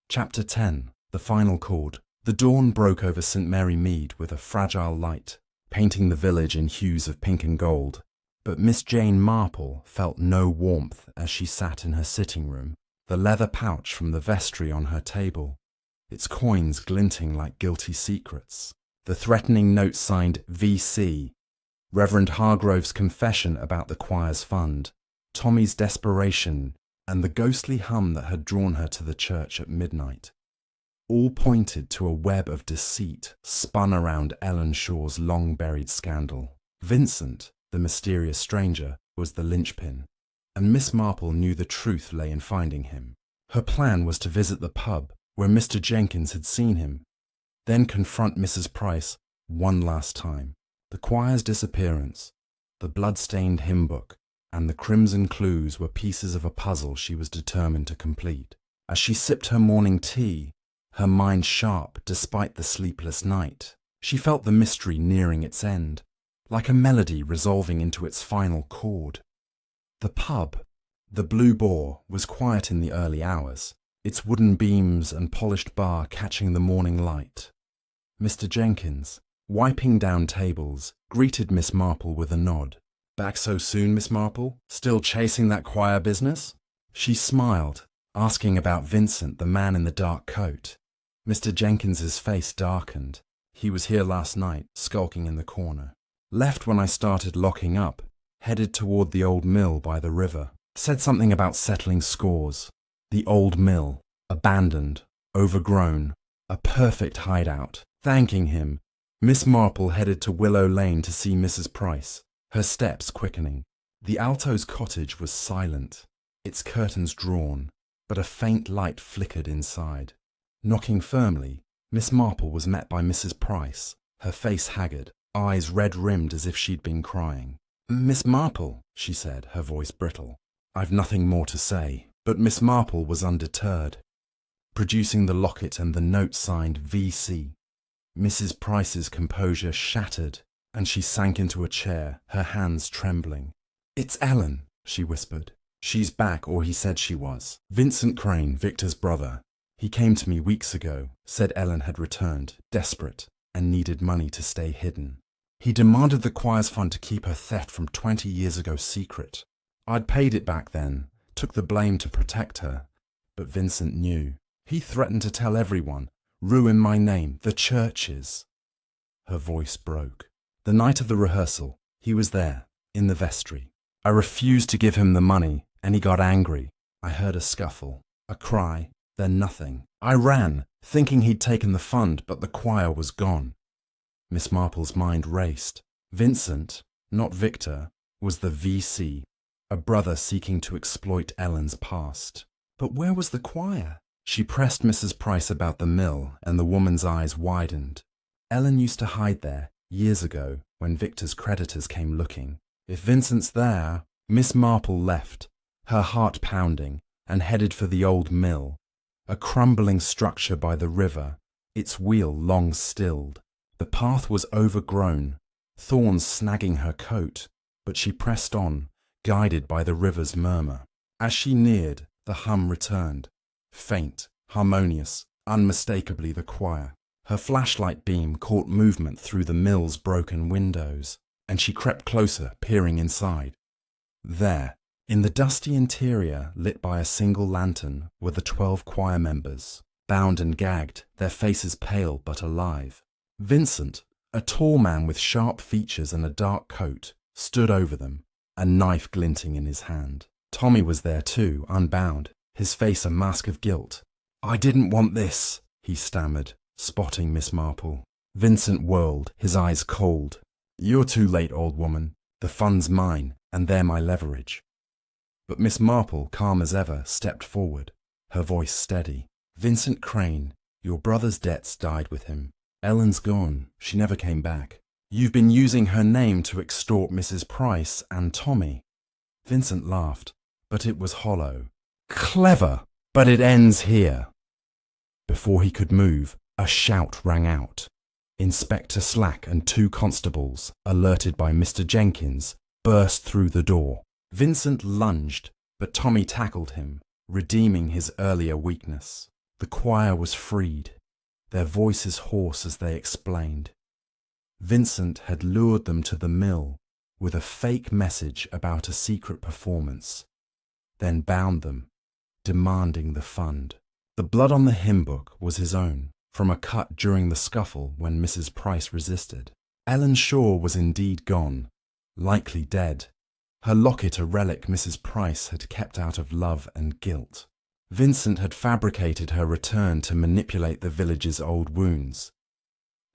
Chapter 10. The Final Chord. The dawn broke over St. Mary Mead with a fragile light, painting the village in hues of pink and gold. But Miss Jane Marple felt no warmth as she sat in her sitting room, the leather pouch from the vestry on her table, its coins glinting like guilty secrets. The threatening note signed VC, Reverend Hargrove's confession about the choir's fund, Tommy's desperation, and the ghostly hum that had drawn her to the church at midnight. All pointed to a web of deceit spun around Ellen Shaw's long-buried scandal. Vincent, the mysterious stranger, was the linchpin, and Miss Marple knew the truth lay in finding him. Her plan was to visit the pub where Mr. Jenkins had seen him, then confront Mrs. Price one last time. The choir's disappearance, the blood-stained hymn book, and the crimson clues were pieces of a puzzle she was determined to complete. As she sipped her morning tea, her mind sharp despite the sleepless night, she felt the mystery nearing its end, like a melody resolving into its final chord. The pub, the Blue Boar, was quiet in the early hours, its wooden beams and polished bar catching the morning light. Mr. Jenkins, wiping down tables, greeted Miss Marple with a nod. "Back so soon, Miss Marple? Still chasing that choir business?" She smiled, asking about Vincent, the man in the dark coat. Mr. Jenkins's face darkened. "He was here last night, skulking in the corner. Left when I started locking up, headed toward the old mill by the river. Said something about settling scores. The old mill, abandoned, overgrown, a perfect hideout." Thanking him, Miss Marple headed to Willow Lane to see Mrs. Price. her steps quickening. The alto's cottage was silent, its curtains drawn, but a faint light flickered inside. Knocking firmly, Miss Marple was met by Mrs. Price, her face haggard, eyes red-rimmed as if she'd been crying. "Miss Marple," she said, her voice brittle. "I've nothing more to say." But Miss Marple was undeterred. Producing the locket and the note signed V.C., Mrs. Price's composure shattered, and she sank into a chair, her hands trembling. "It's Ellen," she whispered. "She's back, or he said she was. Vincent Crane, Victor's brother. He came to me weeks ago, said Ellen had returned, desperate, and needed money to stay hidden. He demanded the choir's fund to keep her theft from 20 years ago secret. I'd paid it back then, took the blame to protect her, but Vincent knew. He threatened to tell everyone, ruin my name, the churches." Her voice broke. "The night of the rehearsal, he was there, in the vestry. I refused to give him the money, and he got angry. I heard a scuffle, a cry, then nothing. I ran, thinking he'd taken the fund, but the choir was gone." Miss Marple's mind raced. Vincent, not Victor, was the V.C., a brother seeking to exploit Ellen's past. But where was the choir? She pressed Mrs. Price about the mill, and the woman's eyes widened. Ellen used to hide there, years ago, when Victor's creditors came looking. If Vincent's there... Miss Marple left, her heart pounding, and headed for the old mill, a crumbling structure by the river, its wheel long stilled. The path was overgrown, thorns snagging her coat, but she pressed on, guided by the river's murmur. As she neared, the hum returned, faint, harmonious, unmistakably the choir. Her flashlight beam caught movement through the mill's broken windows, and she crept closer, peering inside. There, in the dusty interior lit by a single lantern, were the 12 choir members, bound and gagged, their faces pale but alive. Vincent, a tall man with sharp features and a dark coat, stood over them, a knife glinting in his hand. Tommy was there too, unbound, his face a mask of guilt. "I didn't want this," he stammered, spotting Miss Marple. Vincent whirled, his eyes cold. "You're too late, old woman. The fund's mine, and they're my leverage." But Miss Marple, calm as ever, stepped forward, her voice steady. "Vincent Crane, your brother's debts died with him. Ellen's gone. She never came back. You've been using her name to extort Mrs. Price and Tommy." Vincent laughed, but it was hollow. "Clever, but it ends here." Before he could move, a shout rang out. Inspector Slack and 2 constables, alerted by Mr. Jenkins, burst through the door. Vincent lunged, but Tommy tackled him, redeeming his earlier weakness. The choir was freed, their voices hoarse as they explained. Vincent had lured them to the mill with a fake message about a secret performance, then bound them, demanding the fund. The blood on the hymn book was his own, from a cut during the scuffle when Mrs. Price resisted. Ellen Shaw was indeed gone, likely dead, her locket a relic Mrs. Price had kept out of love and guilt. Vincent had fabricated her return to manipulate the village's old wounds.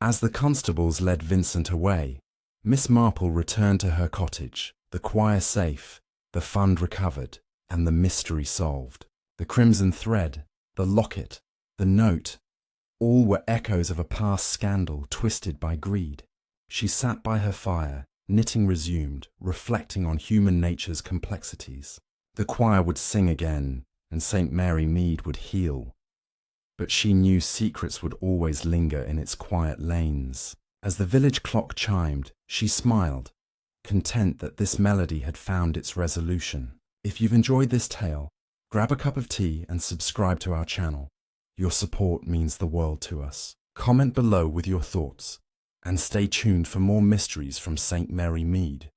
As the constables led Vincent away, Miss Marple returned to her cottage, the choir safe, the fund recovered, and the mystery solved. The crimson thread, the locket, the note, all were echoes of a past scandal twisted by greed. She sat by her fire, knitting resumed, reflecting on human nature's complexities. The choir would sing again, and St. Mary Mead would heal. But she knew secrets would always linger in its quiet lanes. As the village clock chimed, she smiled, content that this melody had found its resolution. If you've enjoyed this tale, grab a cup of tea and subscribe to our channel. Your support means the world to us. Comment below with your thoughts, and stay tuned for more mysteries from St. Mary Mead.